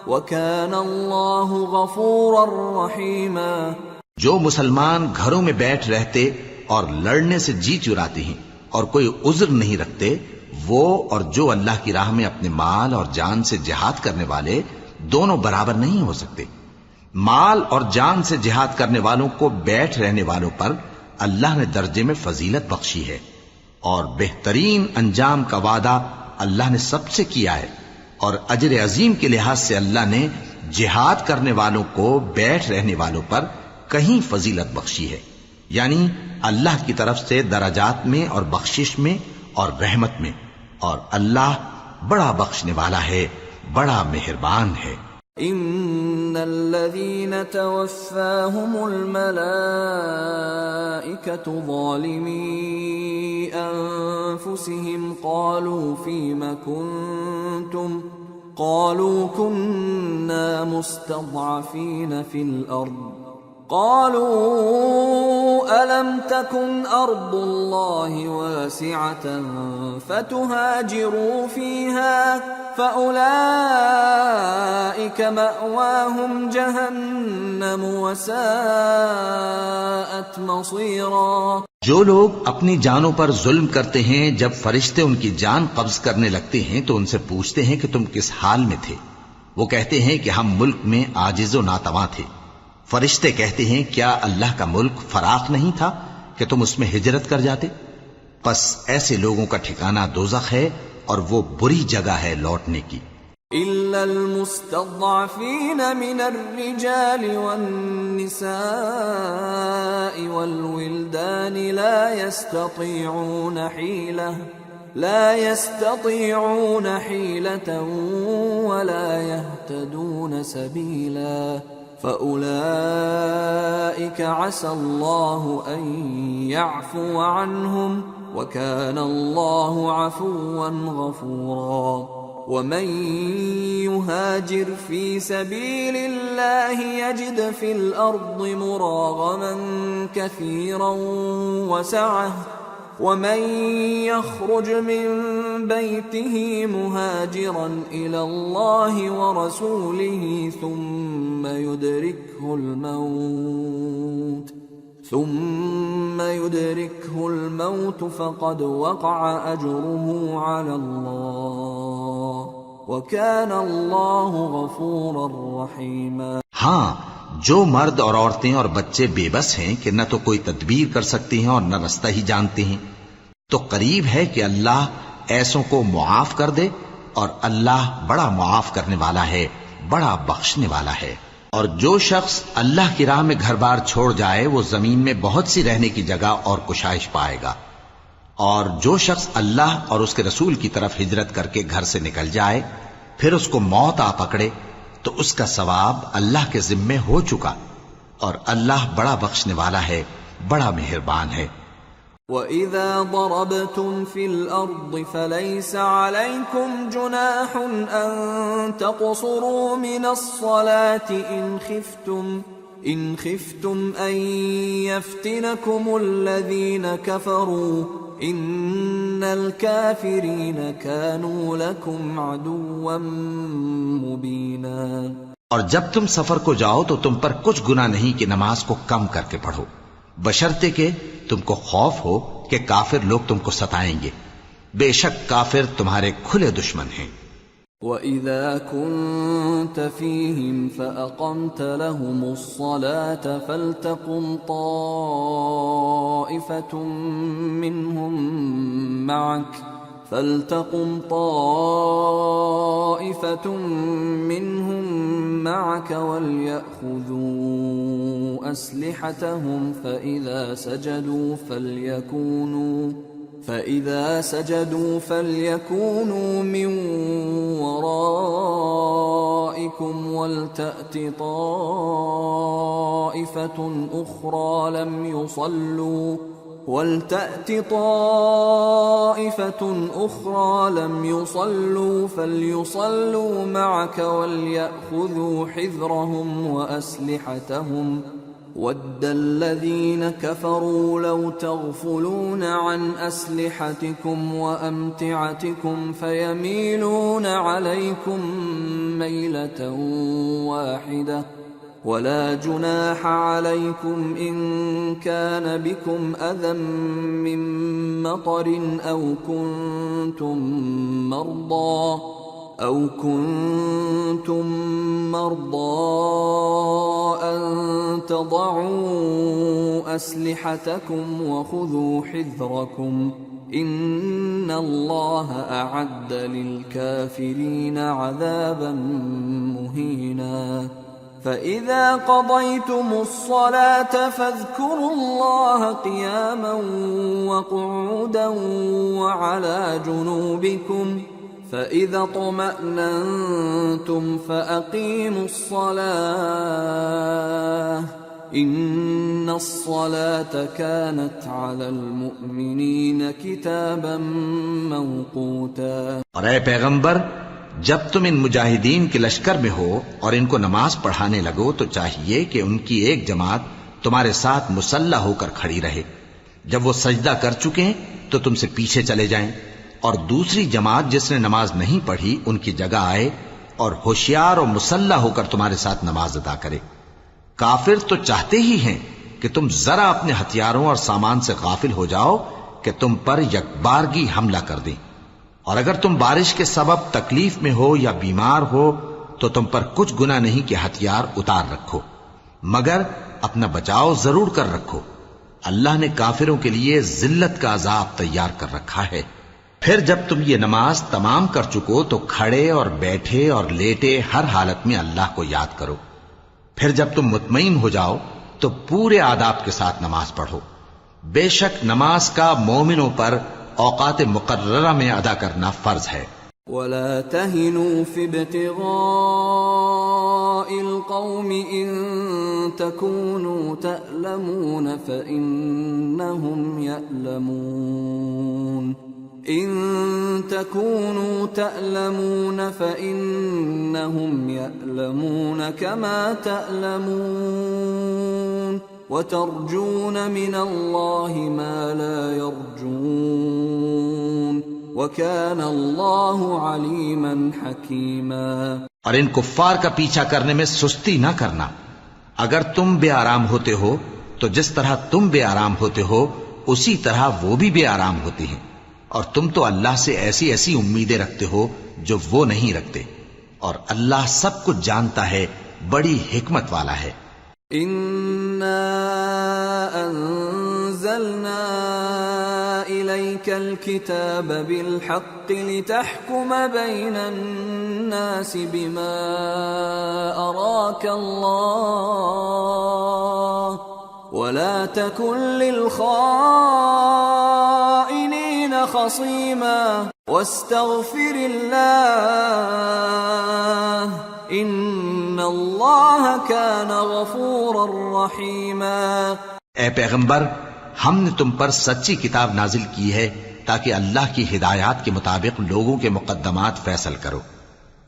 Speaker 1: وَكَانَ اللَّهُ غَفُورًا رَّحِيمًا۔
Speaker 2: جو مسلمان گھروں میں بیٹھ رہتے اور لڑنے سے جی چراتے ہیں اور کوئی عذر نہیں رکھتے، وہ اور جو اللہ کی راہ میں اپنے مال اور جان سے جہاد کرنے والے دونوں برابر نہیں ہو سکتے۔ مال اور جان سے جہاد کرنے والوں کو بیٹھ رہنے والوں پر اللہ نے درجے میں فضیلت بخشی ہے، اور بہترین انجام کا وعدہ اللہ نے سب سے کیا ہے، اور اجر عظیم کے لحاظ سے اللہ نے جہاد کرنے والوں کو بیٹھ رہنے والوں پر کہیں فضیلت بخشی ہے، یعنی اللہ کی طرف سے درجات میں اور بخشش میں اور رحمت میں، اور اللہ بڑا بخشنے والا ہے، بڑا مہربان ہے۔
Speaker 1: ان الذين توفاهم الملائكة ظالمي انفسهم قالوا فيم كنتم قالوا كنا مستضعفين في الارض قالوا ألم تكن أرض الله واسعة فتهاجروا فيها فأولئك مأواهم جهنم وساءت مصيرا۔
Speaker 2: جو لوگ اپنی جانوں پر ظلم کرتے ہیں، جب فرشتے ان کی جان قبض کرنے لگتے ہیں تو ان سے پوچھتے ہیں کہ تم کس حال میں تھے؟ وہ کہتے ہیں کہ ہم ملک میں عاجز و ناتواں تھے۔ فرشتے کہتے ہیں کیا اللہ کا ملک فراخ نہیں تھا کہ تم اس میں ہجرت کر جاتے؟ پس ایسے لوگوں کا ٹھکانہ دوزخ ہے اور وہ بری جگہ ہے لوٹنے کی۔
Speaker 1: إلا المستضعفين من الرجال والنساء والولدان لا يستطيعون حيلة ولا يهتدون سبيلا فأولئك عسى الله أن يعفو عنهم وكان الله عفوا غفورا۔ ومن يهاجر في سبيل الله يجد في الأرض مراغما كثيرا وسعة ومن يخرج من بيته مهاجرا إلى الله ورسوله ثم يدركه الموت فقد وقع أجره على الله وكان الله غفورا رحيما۔
Speaker 2: ہاں، جو مرد اور عورتیں اور بچے بے بس ہیں کہ نہ تو کوئی تدبیر کر سکتے ہیں اور نہ رستہ ہی جانتے ہیں، تو قریب ہے کہ اللہ ایسوں کو معاف کر دے، اور اللہ بڑا معاف کرنے والا ہے، بڑا بخشنے والا ہے۔ اور جو شخص اللہ کی راہ میں گھر بار چھوڑ جائے وہ زمین میں بہت سی رہنے کی جگہ اور کشائش پائے گا، اور جو شخص اللہ اور اس کے رسول کی طرف ہجرت کر کے گھر سے نکل جائے پھر اس کو موت آ پکڑے تو اس کا ثواب اللہ کے ذمے ہو چکا، اور اللہ بڑا بخشنے والا ہے، بڑا مہربان ہے۔
Speaker 1: وَإِذَا ضَرَبْتُمْ فِي الْأَرْضِ فَلَيْسَ عَلَيْكُمْ جُنَاحٌ أَن تَقْصُرُوا مِنَ الصَّلَاةِ إِنْ خِفْتُمْ أَن يَفْتِنَكُمُ الَّذِينَ كَفَرُوا إِنَّ الْكَافِرِينَ كَانُوا لَكُمْ عَدُوًّا مُبِينًا۔
Speaker 2: اور جب تم سفر کو جاؤ تو تم پر کچھ گناہ نہیں کہ نماز کو کم کر کے پڑھو، بشرطے کہ تم کو خوف ہو کہ کافر لوگ تم کو ستائیں گے، بے شک کافر تمہارے کھلے دشمن ہیں۔
Speaker 1: وَإِذَا كُنْتَ فِيهِمْ فَأَقَمْتَ لَهُمُ الصَّلَاةَ فَلْتَقُمْ طَائِفَةٌ مِّنْهُمْ مَعَكَ وَلْيَأْخُذُوا أَسْلِحَتَهُمْ فَإِذَا سَجَدُوا فَلْيَكُونُوا مِنْ وَرَائِكُمْ وَلْتَأْتِ طَائِفَةٌ أُخْرَى لَمْ يُصَلُّوا فَلْيُصَلُّوا مَعَكَ وَلْيَأْخُذُوا حِذْرَهُمْ وَأَسْلِحَتَهُمْ وَدَّ الَّذِينَ كَفَرُوا لَوْ تَغْفُلُونَ عَنْ أَسْلِحَتِكُمْ وَأَمْتِعَتِكُمْ فَيَمِيلُونَ عَلَيْكُمْ مَيْلَةً وَاحِدَةً وَلَا جُنَاحَ عَلَيْكُمْ إِن كَانَ بِكُمْ أَذًى مِّن مَّطَرٍ أَوْ كُنتُم مَّرْضَىٰ أَن تَضَعُوا أَسْلِحَتَكُمْ وَخُذُوا حِذْرَكُمْ إن الله أعد للكافرين عذابا مهينا فإذا قضيتم الصلاة فاذكروا الله قياما وقعودا وعلى جنوبكم فإذا اطمأننتم فأقيموا الصلاة إن الصلاة كانت على المؤمنين كتابا موقوتا۔
Speaker 2: اور اے پیغمبر، جب تم ان مجاہدین کے لشکر میں ہو اور ان کو نماز پڑھانے لگو تو چاہیے کہ ان کی ایک جماعت تمہارے ساتھ مسلح ہو کر کھڑی رہے، جب وہ سجدہ کر چکے ہیں تو تم سے پیچھے چلے جائیں، اور دوسری جماعت جس نے نماز نہیں پڑھی ان کی جگہ آئے اور ہوشیار اور مسلح ہو کر تمہارے ساتھ نماز ادا کرے۔ کافر تو چاہتے ہی ہیں کہ تم ذرا اپنے ہتھیاروں اور سامان سے غافل ہو جاؤ کہ تم پر یکبارگی حملہ کر دیں، اور اگر تم بارش کے سبب تکلیف میں ہو یا بیمار ہو تو تم پر کچھ گناہ نہیں کہ ہتھیار اتار رکھو، مگر اپنا بچاؤ ضرور کر رکھو۔ اللہ نے کافروں کے لیے ذلت کا عذاب تیار کر رکھا ہے۔ پھر جب تم یہ نماز تمام کر چکو تو کھڑے اور بیٹھے اور لیٹے ہر حالت میں اللہ کو یاد کرو۔ پھر جب تم مطمئن ہو جاؤ تو پورے آداب کے ساتھ نماز پڑھو۔ بے شک نماز کا مومنوں پر اوقات مقررہ میں ادا کرنا فرض ہے۔
Speaker 1: ولا تهنوا في ابتغاء القوم إن تكونوا تألمون فإنهم يألمون إن تكونوا تألمون فإنهم يألمون كما تألمون وترجون من الله ما لا يرجون وَكَانَ اللَّهُ عَلِيمًا حَكِيمًا۔
Speaker 2: اور ان کفار کا پیچھا کرنے میں سستی نہ کرنا۔ اگر تم بے آرام ہوتے ہو تو جس طرح تم بے آرام ہوتے ہو اسی طرح وہ بھی بے آرام ہوتے ہیں، اور تم تو اللہ سے ایسی ایسی امیدیں رکھتے ہو جو وہ نہیں رکھتے، اور اللہ سب کچھ جانتا ہے، بڑی حکمت والا ہے۔
Speaker 1: إِنَّا أَنزَلْنَا إِلَيْكَ الْكِتَابَ بِالْحَقِّ لِتَحْكُمَ بَيْنَ النَّاسِ بِمَا أَرَاكَ اللَّهُ وَلَا تَكُنْ لِلْخَائِنِينَ خَصِيمًا وَاسْتَغْفِرِ اللَّهَ إِنَّ اللَّهَ كَانَ غَفُورًا رَحِيمًا۔
Speaker 2: اے پیغمبر، ہم نے تم پر سچی کتاب نازل کی ہے تاکہ اللہ کی ہدایات کے مطابق لوگوں کے مقدمات فیصل کرو،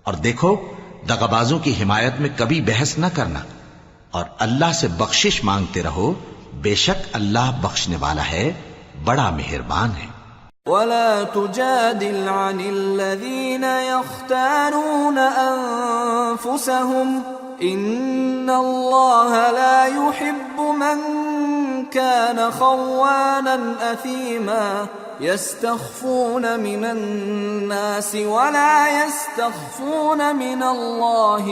Speaker 2: اور دیکھو دغابازوں کی حمایت میں کبھی بحث نہ کرنا، اور اللہ سے بخشش مانگتے رہو، بے شک اللہ بخشنے والا ہے، بڑا مہربان ہے۔
Speaker 1: وَلَا تُجَادِلْ عَنِ الَّذِينَ يَخْتَانُونَ أَنفُسَهُمْ إِنَّ اللَّهَ لَا يُحِبُّ مَنْ كَانَ خَوَّانًا أَثِيمًا يَسْتَخْفُونَ مِنَ النَّاسِ وَلَا يَسْتَخْفُونَ مِنَ اللَّهِ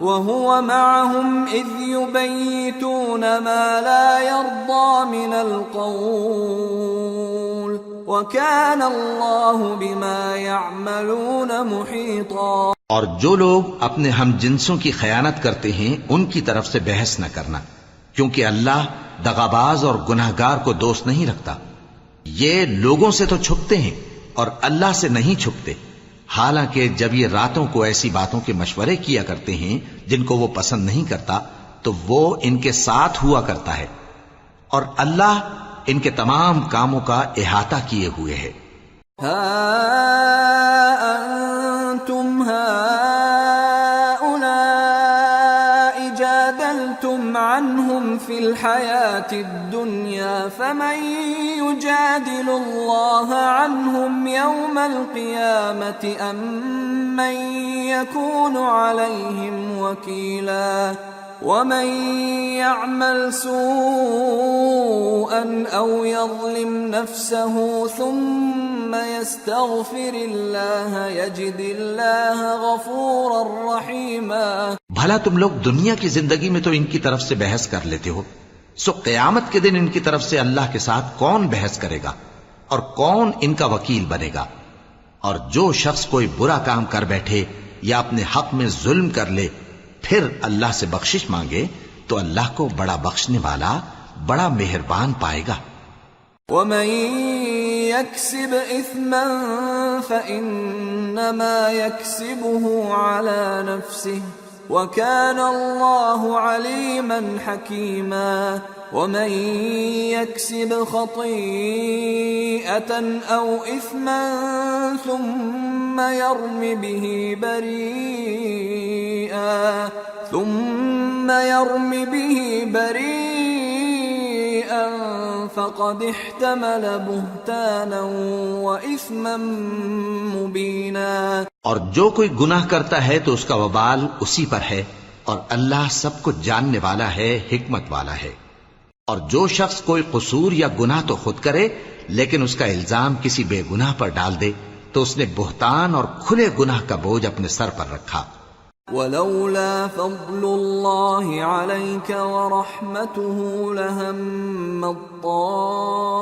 Speaker 1: وَهُوَ مَعَهُمْ إِذْ يُبَيِّتُونَ مَا لَا يَرْضَى مِنَ الْقَوْلِ وَكَانَ اللَّهُ بِمَا يَعْمَلُونَ مُحِيطًا۔
Speaker 2: اور جو لوگ اپنے ہم جنسوں کی خیانت کرتے ہیں ان کی طرف سے بحث نہ کرنا، کیونکہ اللہ دغاباز اور گناہگار کو دوست نہیں رکھتا۔ یہ لوگوں سے تو چھپتے ہیں اور اللہ سے نہیں چھپتے، حالانکہ جب یہ راتوں کو ایسی باتوں کے مشورے کیا کرتے ہیں جن کو وہ پسند نہیں کرتا تو وہ ان کے ساتھ ہوا کرتا ہے، اور اللہ ان کے تمام کاموں کا احاطہ کیے ہوئے ہے۔
Speaker 1: ہا انتم هؤلاء جادلتم عنهم في الحياة الدنيا فمن يجادل الله عنهم يوم القيامة أم من يكون عليهم وكيلا ومن يعمل سوءا أو يظلم نفسه ثم يستغفر الله يجد الله غفورا رحيما۔
Speaker 2: بھلا تم لوگ دنیا کی زندگی میں تو ان کی طرف سے بحث کر لیتے ہو، سو قیامت کے دن ان کی طرف سے اللہ کے ساتھ کون بحث کرے گا اور کون ان کا وکیل بنے گا؟ اور جو شخص کوئی برا کام کر بیٹھے یا اپنے حق میں ظلم کر لے پھر اللہ سے بخشش مانگے تو اللہ کو بڑا بخشنے والا بڑا مہربان پائے گا۔
Speaker 1: ومن يكسب إثما فإنما يكسبه على نفسه وكان الله عليما حكيما ومن يكسب خطيئة أو إثما ثم يرم به بريئا فقد احتمل بهتانا وإثما مبينا۔
Speaker 2: اور جو کوئی گناہ کرتا ہے تو اس کا وبال اسی پر ہے، اور اللہ سب کچھ جاننے والا ہے، حکمت والا ہے۔ اور جو شخص کوئی قصور یا گناہ تو خود کرے لیکن اس کا الزام کسی بے گناہ پر ڈال دے تو اس نے بہتان اور کھلے گناہ کا بوجھ اپنے سر پر رکھا۔
Speaker 1: ولولا فضل الله عليك ورحمته لهم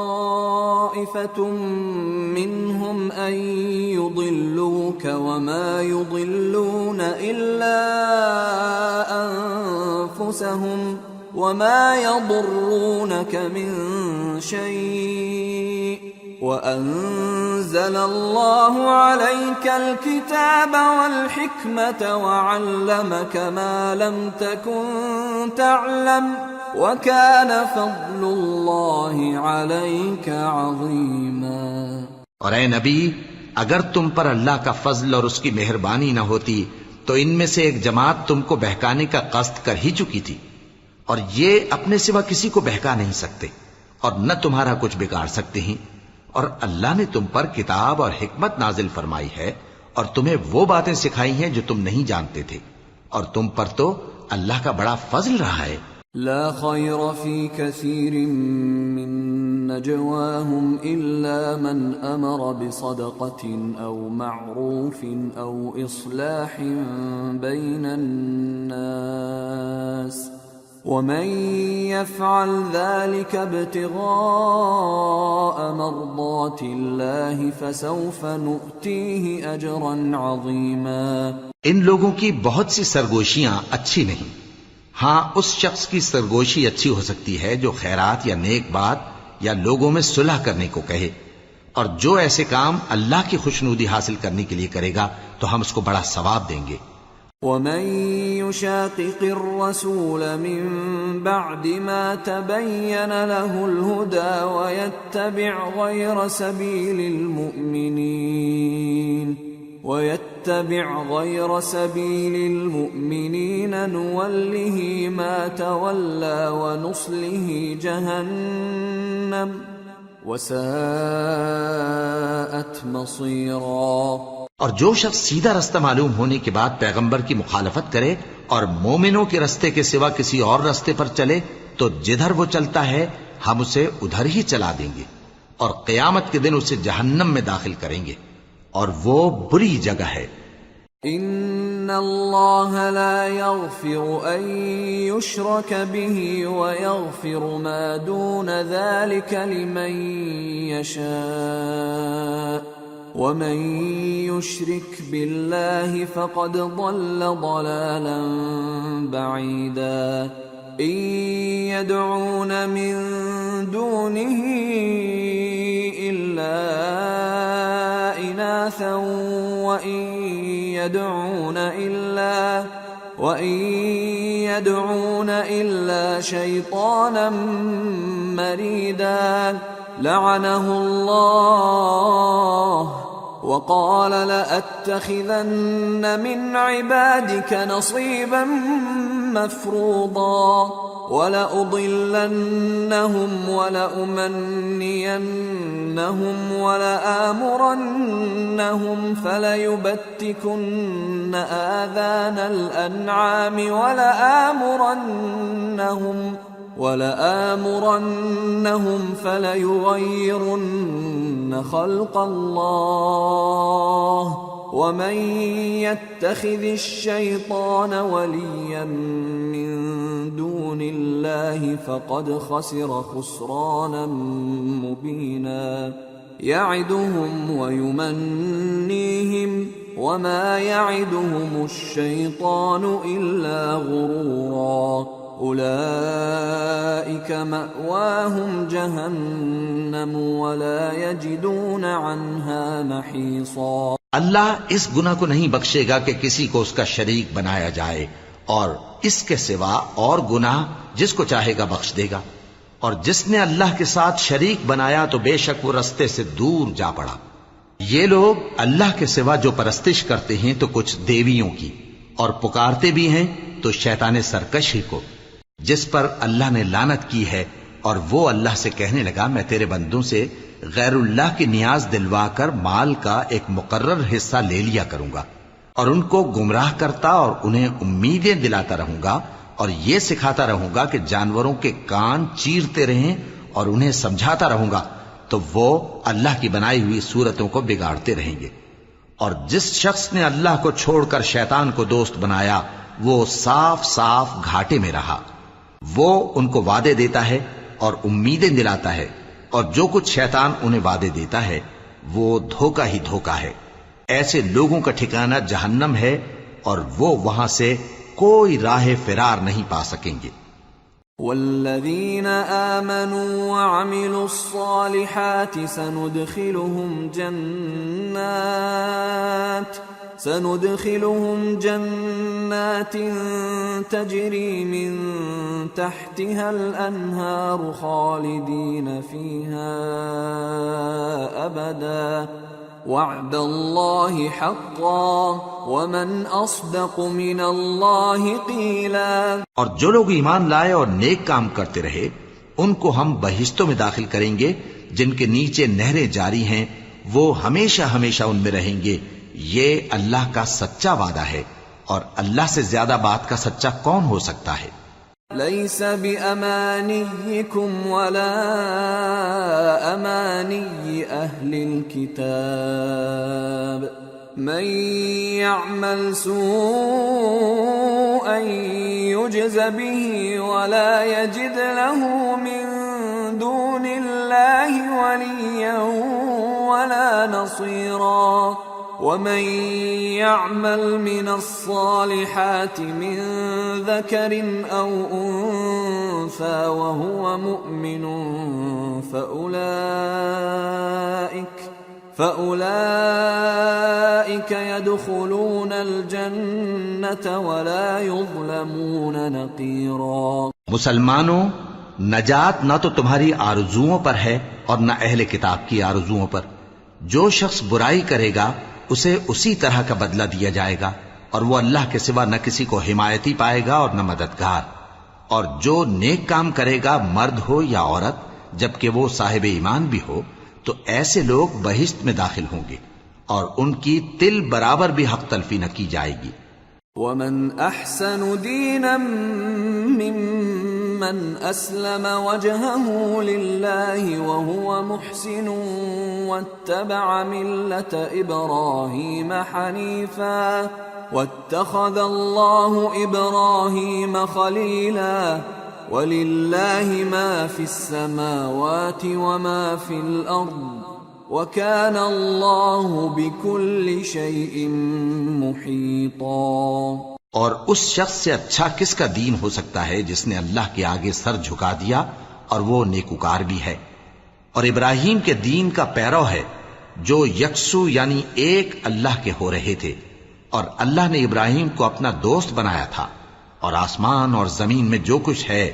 Speaker 1: طائفة منهم أن يضلوك وما يضلون إلا أنفسهم وما يضرونك من شيء وأنزل الله عليك الكتاب والحكمة وعلمك ما لم تكن تعلم وكان فضل الله عليك عظيما۔
Speaker 2: اور اے نبی، اگر تم پر اللہ کا فضل اور اس کی مہربانی نہ ہوتی تو ان میں سے ایک جماعت تم کو بہکانے کا قصد کر ہی چکی تھی، اور یہ اپنے سوا کسی کو بہکا نہیں سکتے اور نہ تمہارا کچھ بگاڑ سکتے ہیں۔ اور اللہ نے تم پر کتاب اور حکمت نازل فرمائی ہے اور تمہیں وہ باتیں سکھائی ہیں جو تم نہیں جانتے تھے، اور تم پر تو اللہ کا بڑا فضل رہا ہے۔
Speaker 1: لا خير في كثير من نجواهم إلا من أمر بصدقة أو معروف أو إصلاح بين الناس ومن يفعل ذلك ابتغاء مرضات الله فسوف نؤتيه أجرا عظيما۔
Speaker 2: ان لوگوں کی بہت سی سرگوشیاں اچھی نہیں، ہاں اس شخص کی سرگوشی اچھی ہو سکتی ہے جو خیرات یا نیک بات یا لوگوں میں صلح کرنے کو کہے، اور جو ایسے کام اللہ کی خوشنودی حاصل کرنے کے لیے کرے گا تو ہم اس کو بڑا ثواب دیں گے۔
Speaker 1: ومن يشاقق الرسول من بعد ما تبين له الهدى ويتبع غير سبيل المؤمنين نوله ما تولى ونصله جهنم وساءت مصيرا۔
Speaker 2: اور جو شخص سیدھا رستہ معلوم ہونے کے بعد پیغمبر کی مخالفت کرے اور مومنوں کے رستے کے سوا کسی اور رستے پر چلے تو جدھر وہ چلتا ہے ہم اسے ادھر ہی چلا دیں گے، اور قیامت کے دن اسے جہنم میں داخل کریں گے، اور وہ بری جگہ ہے۔
Speaker 1: ان اللہ لا يغفر ان يشرك به ويغفر ما دون ذلك لمن يشاء ومن يشرك بالله فقد ضل ضلالا بعيدا۔ ان يدعون من دونه الا اناثا وان يدعون الا شيطانا مريدا لعنه الله وقال لأتخذن من عبادك نصيبا مفروضا ولأضلنهم ولأمنينهم ولآمرنهم فليبتكن آذان الأنعام ولآمرنهم فليغيرن خلق الله ومن يتخذ الشيطان وليا من دون الله فقد خسر خسرانا مبينا يعدهم ويمنيهم وما يعدهم الشيطان إلا غرورا أولئك مأواهم جهنم ولا يجدون عنها محيصا۔
Speaker 2: اللہ اس گناہ کو نہیں بخشے گا کہ کسی کو اس کا شریک بنایا جائے، اور اس کے سوا اور گناہ جس کو چاہے گا بخش دے گا، اور جس نے اللہ کے ساتھ شریک بنایا تو بے شک وہ رستے سے دور جا پڑا۔ یہ لوگ اللہ کے سوا جو پرستش کرتے ہیں تو کچھ دیویوں کی، اور پکارتے بھی ہیں تو شیطان سرکش ہی کو، جس پر اللہ نے لعنت کی ہے، اور وہ اللہ سے کہنے لگا میں تیرے بندوں سے غیر اللہ کی نیاز دلوا کر مال کا ایک مقرر حصہ لے لیا کروں گا، اور ان کو گمراہ کرتا اور انہیں امیدیں دلاتا رہوں گا، اور یہ سکھاتا رہوں گا کہ جانوروں کے کان چیرتے رہیں، اور انہیں سمجھاتا رہوں گا، تو وہ اللہ کی بنائی ہوئی صورتوں کو بگاڑتے رہیں گے۔ اور جس شخص نے اللہ کو چھوڑ کر شیطان کو دوست بنایا وہ صاف صاف گھاٹے میں رہا۔ وہ ان کو وعدے دیتا ہے اور امیدیں دلاتا ہے، اور جو کچھ شیطان انہیں وعدے دیتا ہے وہ دھوکہ ہی دھوکہ ہے۔ ایسے لوگوں کا ٹھکانہ جہنم ہے، اور وہ وہاں سے کوئی راہ فرار نہیں پا سکیں گے۔
Speaker 1: والذین آمنوا وعملوا الصالحات سندخلهم جنات تجری من تحتها الانہار خالدین فیہا ابدا وعد اللہ حقا ومن اصدق من اللہ قیلا۔
Speaker 2: اور جو لوگ ایمان لائے اور نیک کام کرتے رہے ان کو ہم بہشتوں میں داخل کریں گے جن کے نیچے نہریں جاری ہیں، وہ ہمیشہ ہمیشہ ان میں رہیں گے۔ یہ اللہ کا سچا وعدہ ہے، اور اللہ سے زیادہ بات کا سچا کون ہو سکتا ہے؟
Speaker 1: لیس بأمانیکم ولا امانی اہل الكتاب من يعمل سوءا يجز به ولا يجد له من دون الله وليا ولا نصيرا ومن يعمل من الصالحات من ذكر أو أنثى وهو مؤمن فأولئك يدخلون الجنة ولا يظلمون نقيرا۔
Speaker 2: مسلمانوں، نجات نہ تو تمہاری آرزوؤں پر ہے اور نہ اہل کتاب کی آرزوؤں پر۔ جو شخص برائی کرے گا اسے اسی طرح کا بدلہ دیا جائے گا، اور وہ اللہ کے سوا نہ کسی کو حمایتی پائے گا اور نہ مددگار۔ اور جو نیک کام کرے گا مرد ہو یا عورت جبکہ وہ صاحب ایمان بھی ہو تو ایسے لوگ بہشت میں داخل ہوں گے، اور ان کی تل برابر بھی حق تلفی نہ کی جائے گی۔
Speaker 1: ومن احسن دینا ممن اسلم وجهه لله وهو محسن واتبع ملة ابراهيم حنيفا واتخذ الله ابراهيم خليلا ولله ما في السماوات وما في الارض وَكَانَ اللَّهُ بِكُلِّ شَيْءٍ مُحِيطًا۔
Speaker 2: اور اس شخص سے اچھا کس کا دین ہو سکتا ہے جس نے اللہ کے آگے سر جھکا دیا اور وہ نیکوکار بھی ہے، اور ابراہیم کے دین کا پیرو ہے جو یکسو یعنی ایک اللہ کے ہو رہے تھے، اور اللہ نے ابراہیم کو اپنا دوست بنایا تھا، اور آسمان اور زمین میں جو کچھ ہے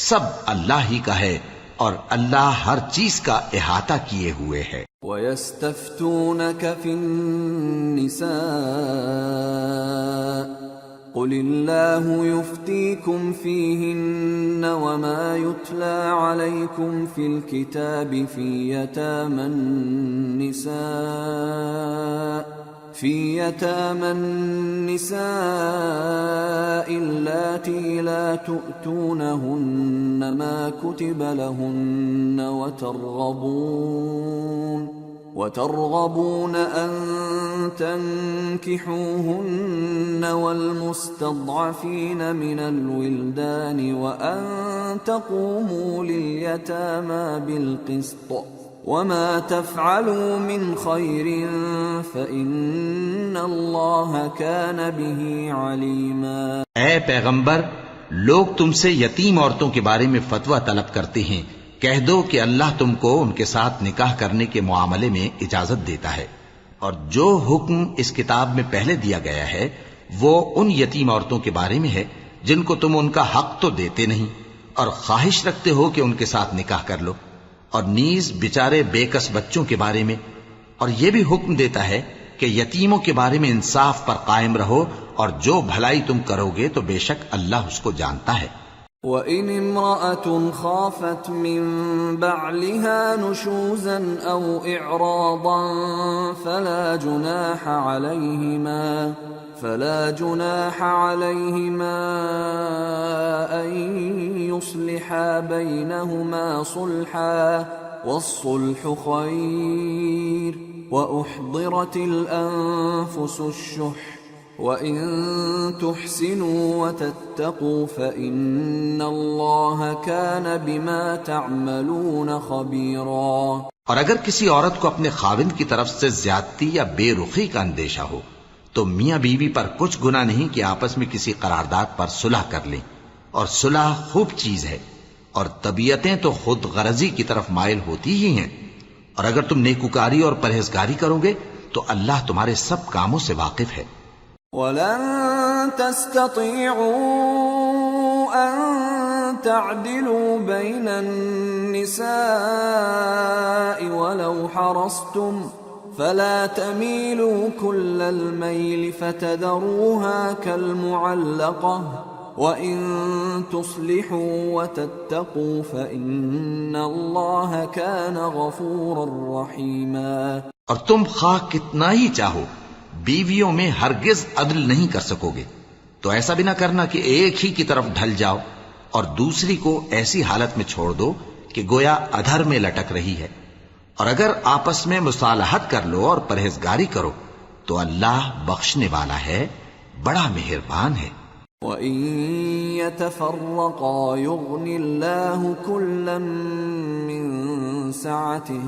Speaker 2: سب اللہ ہی کا ہے، اور اللہ ہر چیز کا احاطہ کیے ہوئے ہے۔
Speaker 1: وَيَسْتَفْتُونَكَ فِي النِّسَاءِ قُلِ اللَّهُ يُفْتِيكُمْ فِيهِنَّ وَمَا يُتْلَى عَلَيْكُمْ فِي الْكِتَابِ فِي يَتَامَى النِّسَاءِ اللَّاتِي لَا تُؤْتُونَهُنَّ مَا كُتِبَ لَهُنَّ وترغبون أن تنكحوهن والمستضعفين من الولدان وأن تقوموا لليتامى بالقسط وما تفعلوا من خير فإن الله كان به عليما.
Speaker 2: اے پیغمبر، لوگ تم سے یتیم عورتوں کے بارے میں فتویٰ طلب کرتے ہیں. کہہ دو کہ اللہ تم کو ان کے ساتھ نکاح کرنے کے معاملے میں اجازت دیتا ہے، اور جو حکم اس کتاب میں پہلے دیا گیا ہے وہ ان یتیم عورتوں کے بارے میں ہے جن کو تم ان کا حق تو دیتے نہیں اور خواہش رکھتے ہو کہ ان کے ساتھ نکاح کر لو، اور نیز بیچارے بے کس بچوں کے بارے میں، اور یہ بھی حکم دیتا ہے کہ یتیموں کے بارے میں انصاف پر قائم رہو، اور جو بھلائی تم کرو گے تو بے شک اللہ اس کو جانتا ہے.
Speaker 1: وَإِنِ امْرَأَةٌ خَافَتْ مِنْ بَعْلِهَا نُشُوزًا أَوْ إِعْرَاضًا فَلَا جُنَاحَ عَلَيْهِمَا أَنْ يُصْلِحَا بَيْنَهُمَا صُلْحًا وَالصُّلْحُ خَيْرٌ وَأُحْضِرَتِ الْأَنفُسُ الشُّحَّ وَإِن تُحْسِنُوا وَتَتَّقُوا فَإِنَّ اللَّهَ كَانَ بِمَا تَعْمَلُونَ خَبِيرًا.
Speaker 2: اور اگر کسی عورت کو اپنے خاوند کی طرف سے زیادتی یا بے رخی کا اندیشہ ہو تو میاں بیوی پر کچھ گناہ نہیں کہ آپس میں کسی قرارداد پر صلح کر لیں، اور صلح خوب چیز ہے، اور طبیعتیں تو خود غرضی کی طرف مائل ہوتی ہی ہیں. اور اگر تم نیکوکاری اور پرہیزگاری کرو گے تو اللہ تمہارے سب کاموں سے واقف ہے.
Speaker 1: وَلَن تَسْتَطِيعُوا أَن تَعْدِلُوا بَيْنَ النِّسَاءِ وَلَوْ حَرَصْتُمْ فَلَا تَمِيلُوا كُلَّ الْمَيْلِ فَتَذَرُوهَا كَالْمُعَلَّقَةِ وَإِن تُصْلِحُوا وَتَتَّقُوا فَإِنَّ اللَّهَ كَانَ غَفُورًا رَّحِيمًا.
Speaker 2: اور تم خواہ کتنا ہی چاہو بیویوں میں ہرگز عدل نہیں کر سکو گے، تو ایسا بھی نہ کرنا کہ ایک ہی کی طرف ڈھل جاؤ اور دوسری کو ایسی حالت میں چھوڑ دو کہ گویا ادھر میں لٹک رہی ہے. اور اگر آپس میں مصالحت کر لو اور پرہیزگاری کرو تو اللہ بخشنے والا ہے، بڑا مہربان ہے.
Speaker 1: وَإِن يَتَفَرَّقَا يُغْنِ اللَّهُ كُلًّا مِّن سَعَتِهِ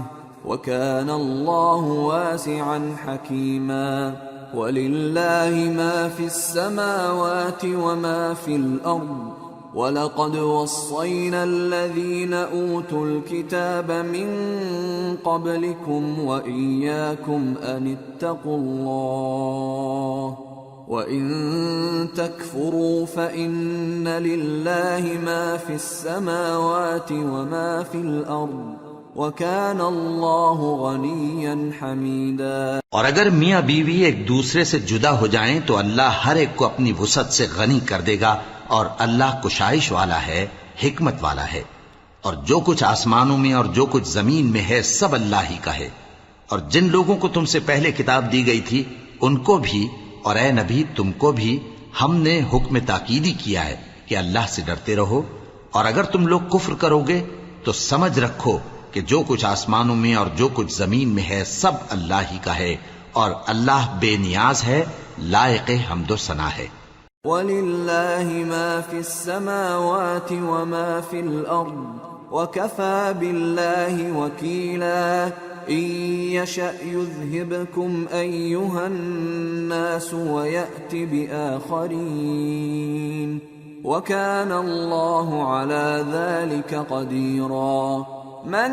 Speaker 1: وَكَانَ اللَّهُ وَاسِعًا حَكِيمًا. وَلِلَّهِ مَا فِي السَّمَاوَاتِ وَمَا فِي الْأَرْضِ وَلَقَدْ وَصَّيْنَا الَّذِينَ أُوتُوا الْكِتَابَ مِن قَبْلِكُمْ وَإِيَّاكُمْ أَنِ اتَّقُوا اللَّهَ وَإِن تَكْفُرُوا فَإِنَّ لِلَّهِ مَا فِي السَّمَاوَاتِ وَمَا فِي الْأَرْضِ وَكَانَ اللَّهُ غَنِيًّا حَمِيدًا.
Speaker 2: اور اگر میاں بیوی ایک دوسرے سے جدا ہو جائیں تو اللہ ہر ایک کو اپنی وسعت سے غنی کر دے گا، اور اللہ کشائش والا ہے، حکمت والا ہے. اور جو کچھ آسمانوں میں اور جو کچھ زمین میں ہے سب اللہ ہی کا ہے. اور جن لوگوں کو تم سے پہلے کتاب دی گئی تھی ان کو بھی، اور اے نبی تم کو بھی ہم نے حکم تاکیدی کیا ہے کہ اللہ سے ڈرتے رہو. اور اگر تم لوگ کفر کرو گے تو سمجھ رکھو کہ جو کچھ آسمانوں میں اور جو کچھ زمین میں ہے سب اللہ ہی کا ہے، اور اللہ بے نیاز ہے، لائق حمد و ثنا ہے.
Speaker 1: وَلِلَّهِ مَا فِي السَّمَاوَاتِ وَمَا فِي الْأَرْضِ وَكَفَى بِاللَّهِ وَكِيلًا. إِن يَشَأْ يُذْهِبْكُمْ أَيُّهَا النَّاسُ وَيَأْتِ بِآخَرِينَ وَكَانَ اللَّهُ عَلَى ذَلِكَ قَدِيرًا. من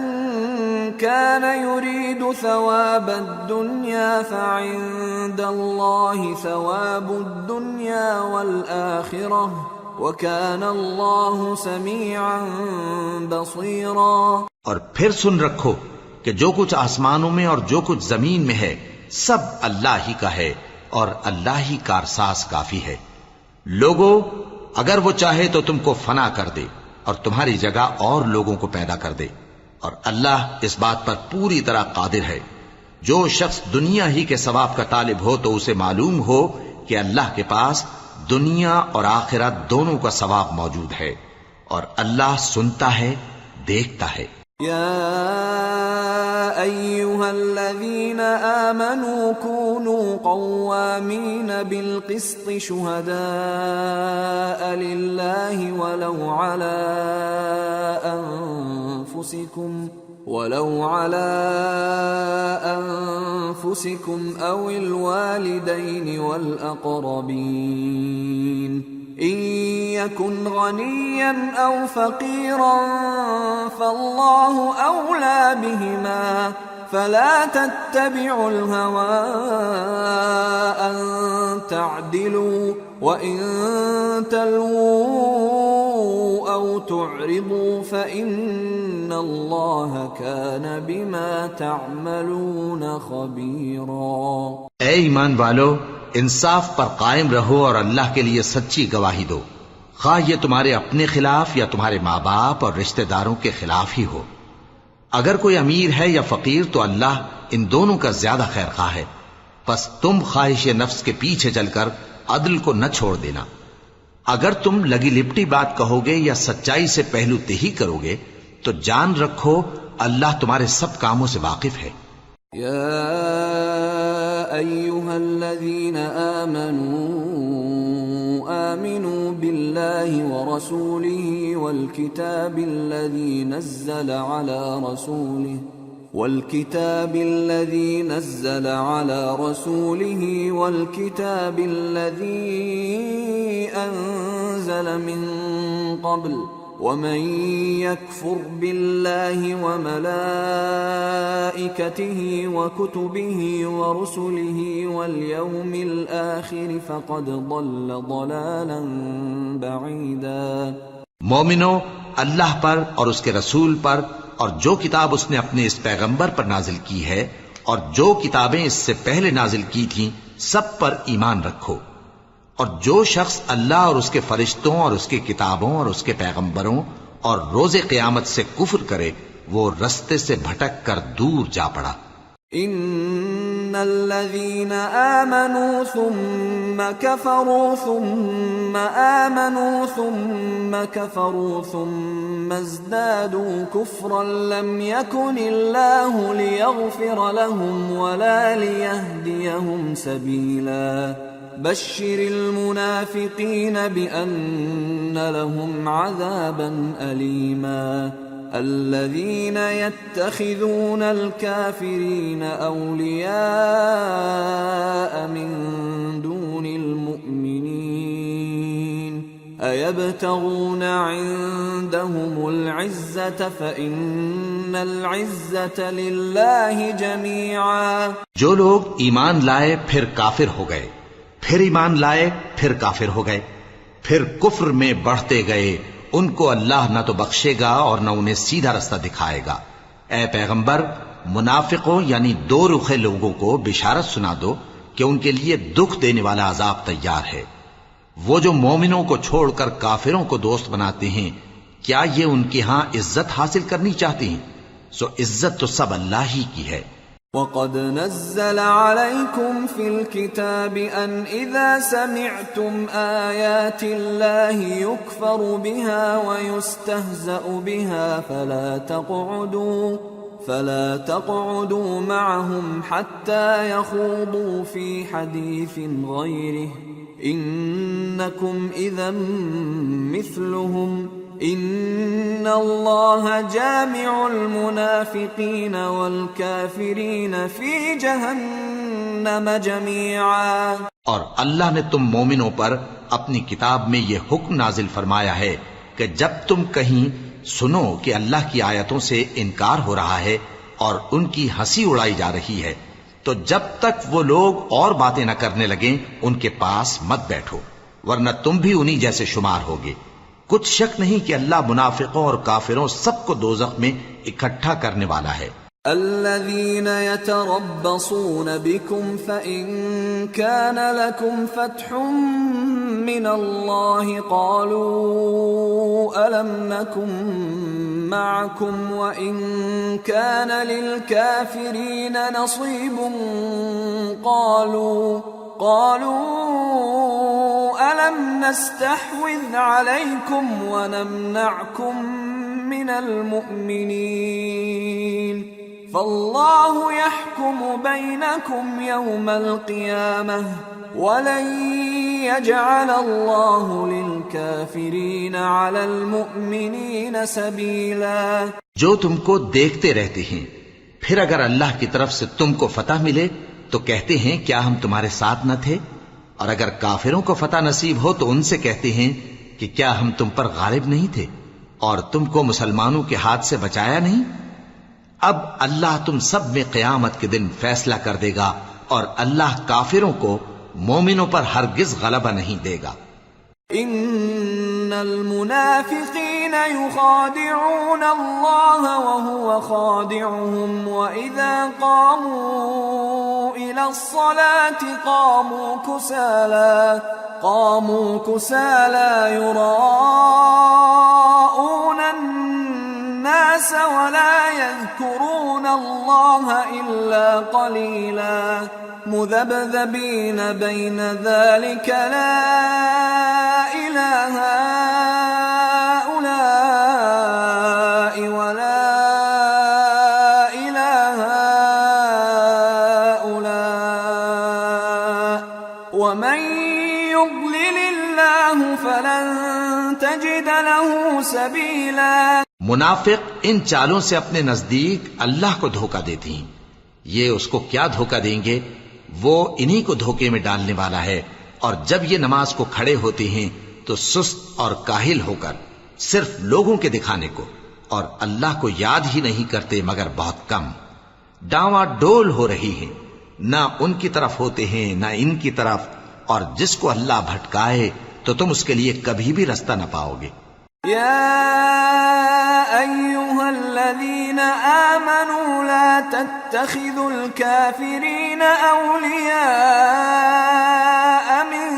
Speaker 1: كان يريد ثواب الدنيا فعند الله ثواب الدنيا والآخرة وكان الله سميعا بصيرا.
Speaker 2: اور پھر سن رکھو کہ جو کچھ آسمانوں میں اور جو کچھ زمین میں ہے سب اللہ ہی کا ہے، اور اللہ ہی کارساز کافی ہے. لوگو اگر وہ چاہے تو تم کو فنا کر دے اور تمہاری جگہ اور لوگوں کو پیدا کر دے، اور اللہ اس بات پر پوری طرح قادر ہے. جو شخص دنیا ہی کے ثواب کا طالب ہو تو اسے معلوم ہو کہ اللہ کے پاس دنیا اور آخرت دونوں کا ثواب موجود ہے، اور اللہ سنتا ہے، دیکھتا ہے.
Speaker 1: یا أيها الذين آمنوا كونوا قوامين بالقسط شهداء لله ولو على أنفسكم أو الوالدين والأقربين إن يكن غنيا أو فقيرا فالله أولى بهما فلا تتبعوا الهوى أن تعدلوا وإن تلووا أو تعرضوا فإن الله كان بما تعملون خبيرا.
Speaker 2: اے ایمان والو، انصاف پر قائم رہو اور اللہ کے لیے سچی گواہی دو، خواہ یہ تمہارے اپنے خلاف یا تمہارے ماں باپ اور رشتہ داروں کے خلاف ہی ہو. اگر کوئی امیر ہے یا فقیر تو اللہ ان دونوں کا زیادہ خیر خواہ ہے، پس تم خواہش نفس کے پیچھے چل کر عدل کو نہ چھوڑ دینا. اگر تم لگی لپٹی بات کہو گے یا سچائی سے پہلو تہی کرو گے تو جان رکھو اللہ تمہارے سب کاموں سے واقف ہے.
Speaker 1: یا ایھا الذین آمنوا باللہ ورسولہ والکتاب الذی نزل على رسوله والكتاب الذي أنزل من قبل ومن يكفر بالله وملائكته وكتبه ورسله واليوم الآخر فقد ضل ضلالا بعيدا.
Speaker 2: مومنو، اللہ پر اور اس کے رسول پر اور جو کتاب اس نے اپنے اس پیغمبر پر نازل کی ہے اور جو کتابیں اس سے پہلے نازل کی تھیں سب پر ایمان رکھو. اور جو شخص اللہ اور اس کے فرشتوں اور اس کی کتابوں اور اس کے پیغمبروں اور روز قیامت سے کفر کرے وہ رستے سے بھٹک کر دور جا پڑا.
Speaker 1: ان الذين آمنوا ثم كفروا ثم آمنوا ثم كفروا ثم ازدادوا كفرا لم يكن الله ليغفر لهم ولا ليهديهم سبيلا. بشر المنافقين بأن لهم عذابا أليما. الذين يتخذون الكافرين أولياء من دون المؤمنين أيبتغون عندهم العزة فإن العزة لله جميعا.
Speaker 2: جو لوگ ایمان لائے پھر کافر ہو گئے، پھر ایمان لائے پھر کافر ہو گئے، پھر کفر میں بڑھتے گئے، ان کو اللہ نہ تو بخشے گا اور نہ انہیں سیدھا رستہ دکھائے گا. اے پیغمبر، منافقوں یعنی دو رخے لوگوں کو بشارت سنا دو کہ ان کے لیے دکھ دینے والا عذاب تیار ہے. وہ جو مومنوں کو چھوڑ کر کافروں کو دوست بناتے ہیں، کیا یہ ان کے ہاں عزت حاصل کرنی چاہتے ہیں؟ سو عزت تو سب اللہ ہی کی ہے.
Speaker 1: وَقَدْ نَزَّلَ عَلَيْكُمْ فِي الْكِتَابِ أَنْ إِذَا سَمِعْتُمْ آيَاتِ اللَّهِ يُكْفَرُ بِهَا وَيُسْتَهْزَأُ بِهَا فَلَا تَقْعُدُوا مَعَهُمْ حَتَّى يَخُوضُوا فِي حَدِيثٍ غَيْرِهِ إِنَّكُمْ إِذًا مِثْلُهُمْ ان اللہ جامع المنافقین والکافرین فی جہنم جميعا.
Speaker 2: اور اللہ نے تم مومنوں پر اپنی کتاب میں یہ حکم نازل فرمایا ہے کہ جب تم کہیں سنو کہ اللہ کی آیتوں سے انکار ہو رہا ہے اور ان کی ہنسی اڑائی جا رہی ہے تو جب تک وہ لوگ اور باتیں نہ کرنے لگیں ان کے پاس مت بیٹھو، ورنہ تم بھی انہی جیسے شمار ہوگے. کچھ شک نہیں کہ اللہ منافقوں اور کافروں سب کو دوزخ میں اکٹھا کرنے والا ہے.
Speaker 1: الذين يتربصون بكم فإن كان لكم فتح من الله قالوا ألم نكن معكم وإن كان للكافرين نصيب قالوا ألم نستحوذ عليكم ونمنعكم من المؤمنين فالله يحكم بينكم يوم القيامة ولن يجعل الله للكافرين على المؤمنين سبيلا.
Speaker 2: جو تم کو دیکھتے رہتے ہیں، پھر اگر اللہ کی طرف سے تم کو فتح ملے تو کہتے ہیں کیا ہم تمہارے ساتھ نہ تھے، اور اگر کافروں کو فتح نصیب ہو تو ان سے کہتے ہیں کہ کیا ہم تم پر غالب نہیں تھے اور تم کو مسلمانوں کے ہاتھ سے بچایا نہیں. اب اللہ تم سب میں قیامت کے دن فیصلہ کر دے گا، اور اللہ کافروں کو مومنوں پر ہرگز غلبہ نہیں دے گا.
Speaker 1: ان المنافقین یخادعون اللہ وهو خادعهم واذا قاموا الى الصلاة قاموا كسالى يراءون الناس ولا يذكرون الله إلا قليلا مذبذبين بين ذلك لا إله هؤلاء ولا إله هؤلاء ومن يضلل الله فلن تجد له سبيلا.
Speaker 2: منافق ان چالوں سے اپنے نزدیک اللہ کو دھوکہ دیتے ہیں. یہ اس کو کیا دھوکہ دیں گے؟ وہ انہی کو دھوکے میں ڈالنے والا ہے. اور جب یہ نماز کو کھڑے ہوتے ہیں تو سست اور کاہل ہو کر صرف لوگوں کے دکھانے کو، اور اللہ کو یاد ہی نہیں کرتے مگر بہت کم. ڈاواں ڈول ہو رہی ہیں، نہ ان کی طرف ہوتے ہیں نہ ان کی طرف، اور جس کو اللہ بھٹکائے تو تم اس کے لیے کبھی بھی رستہ نہ پاؤ گے.
Speaker 1: يا أيها الذين آمنوا لا تتخذوا الكافرين أولياء من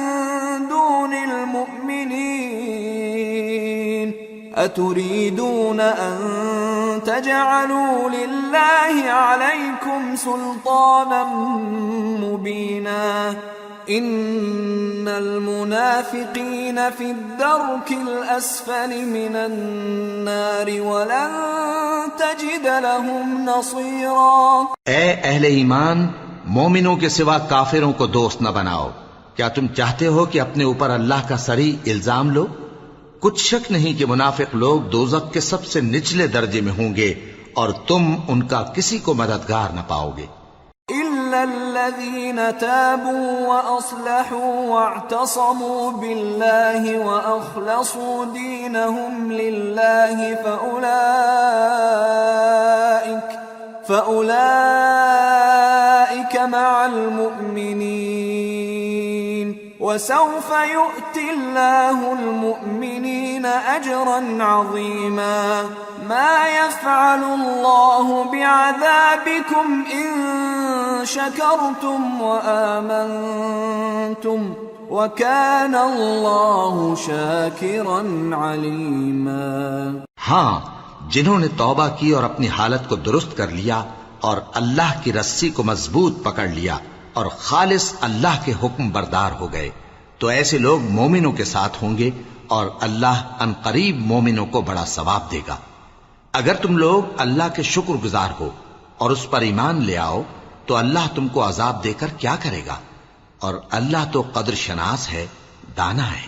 Speaker 1: دون المؤمنين أتريدون أن تجعلوا لله عليكم سلطانا مبينا ان المنافقین فی الدرک الاسفل من النار ولن تجد لهم نصیرا.
Speaker 2: اے اہل ایمان، مومنوں کے سوا کافروں کو دوست نہ بناؤ. کیا تم چاہتے ہو کہ اپنے اوپر اللہ کا صریح الزام لو؟ کچھ شک نہیں کہ منافق لوگ دوزخ کے سب سے نچلے درجے میں ہوں گے، اور تم ان کا کسی کو مددگار نہ پاؤ گے.
Speaker 1: إلا الذين تابوا وأصلحوا واعتصموا بالله وأخلصوا دينهم لله فأولئك مع المؤمنين وسوف يؤتي الله المؤمنين أجرا عظيما. ما يفعل الله بعذابكم إن شكرتم وآمنتم وكان الله شاكرا عليما.
Speaker 2: ہاں، جنہوں نے توبہ کی اور اپنی حالت کو درست کر لیا اور اللہ کی رسی کو مضبوط پکڑ لیا اور خالص اللہ کے حکم بردار ہو گئے، تو ایسے لوگ مومنوں کے ساتھ ہوں گے، اور اللہ ان قریب مومنوں کو بڑا ثواب دے گا. اگر تم لوگ اللہ کے شکر گزار ہو اور اس پر ایمان لے آؤ تو اللہ تم کو عذاب دے کر کیا کرے گا، اور اللہ تو قدر شناس ہے، دانا ہے.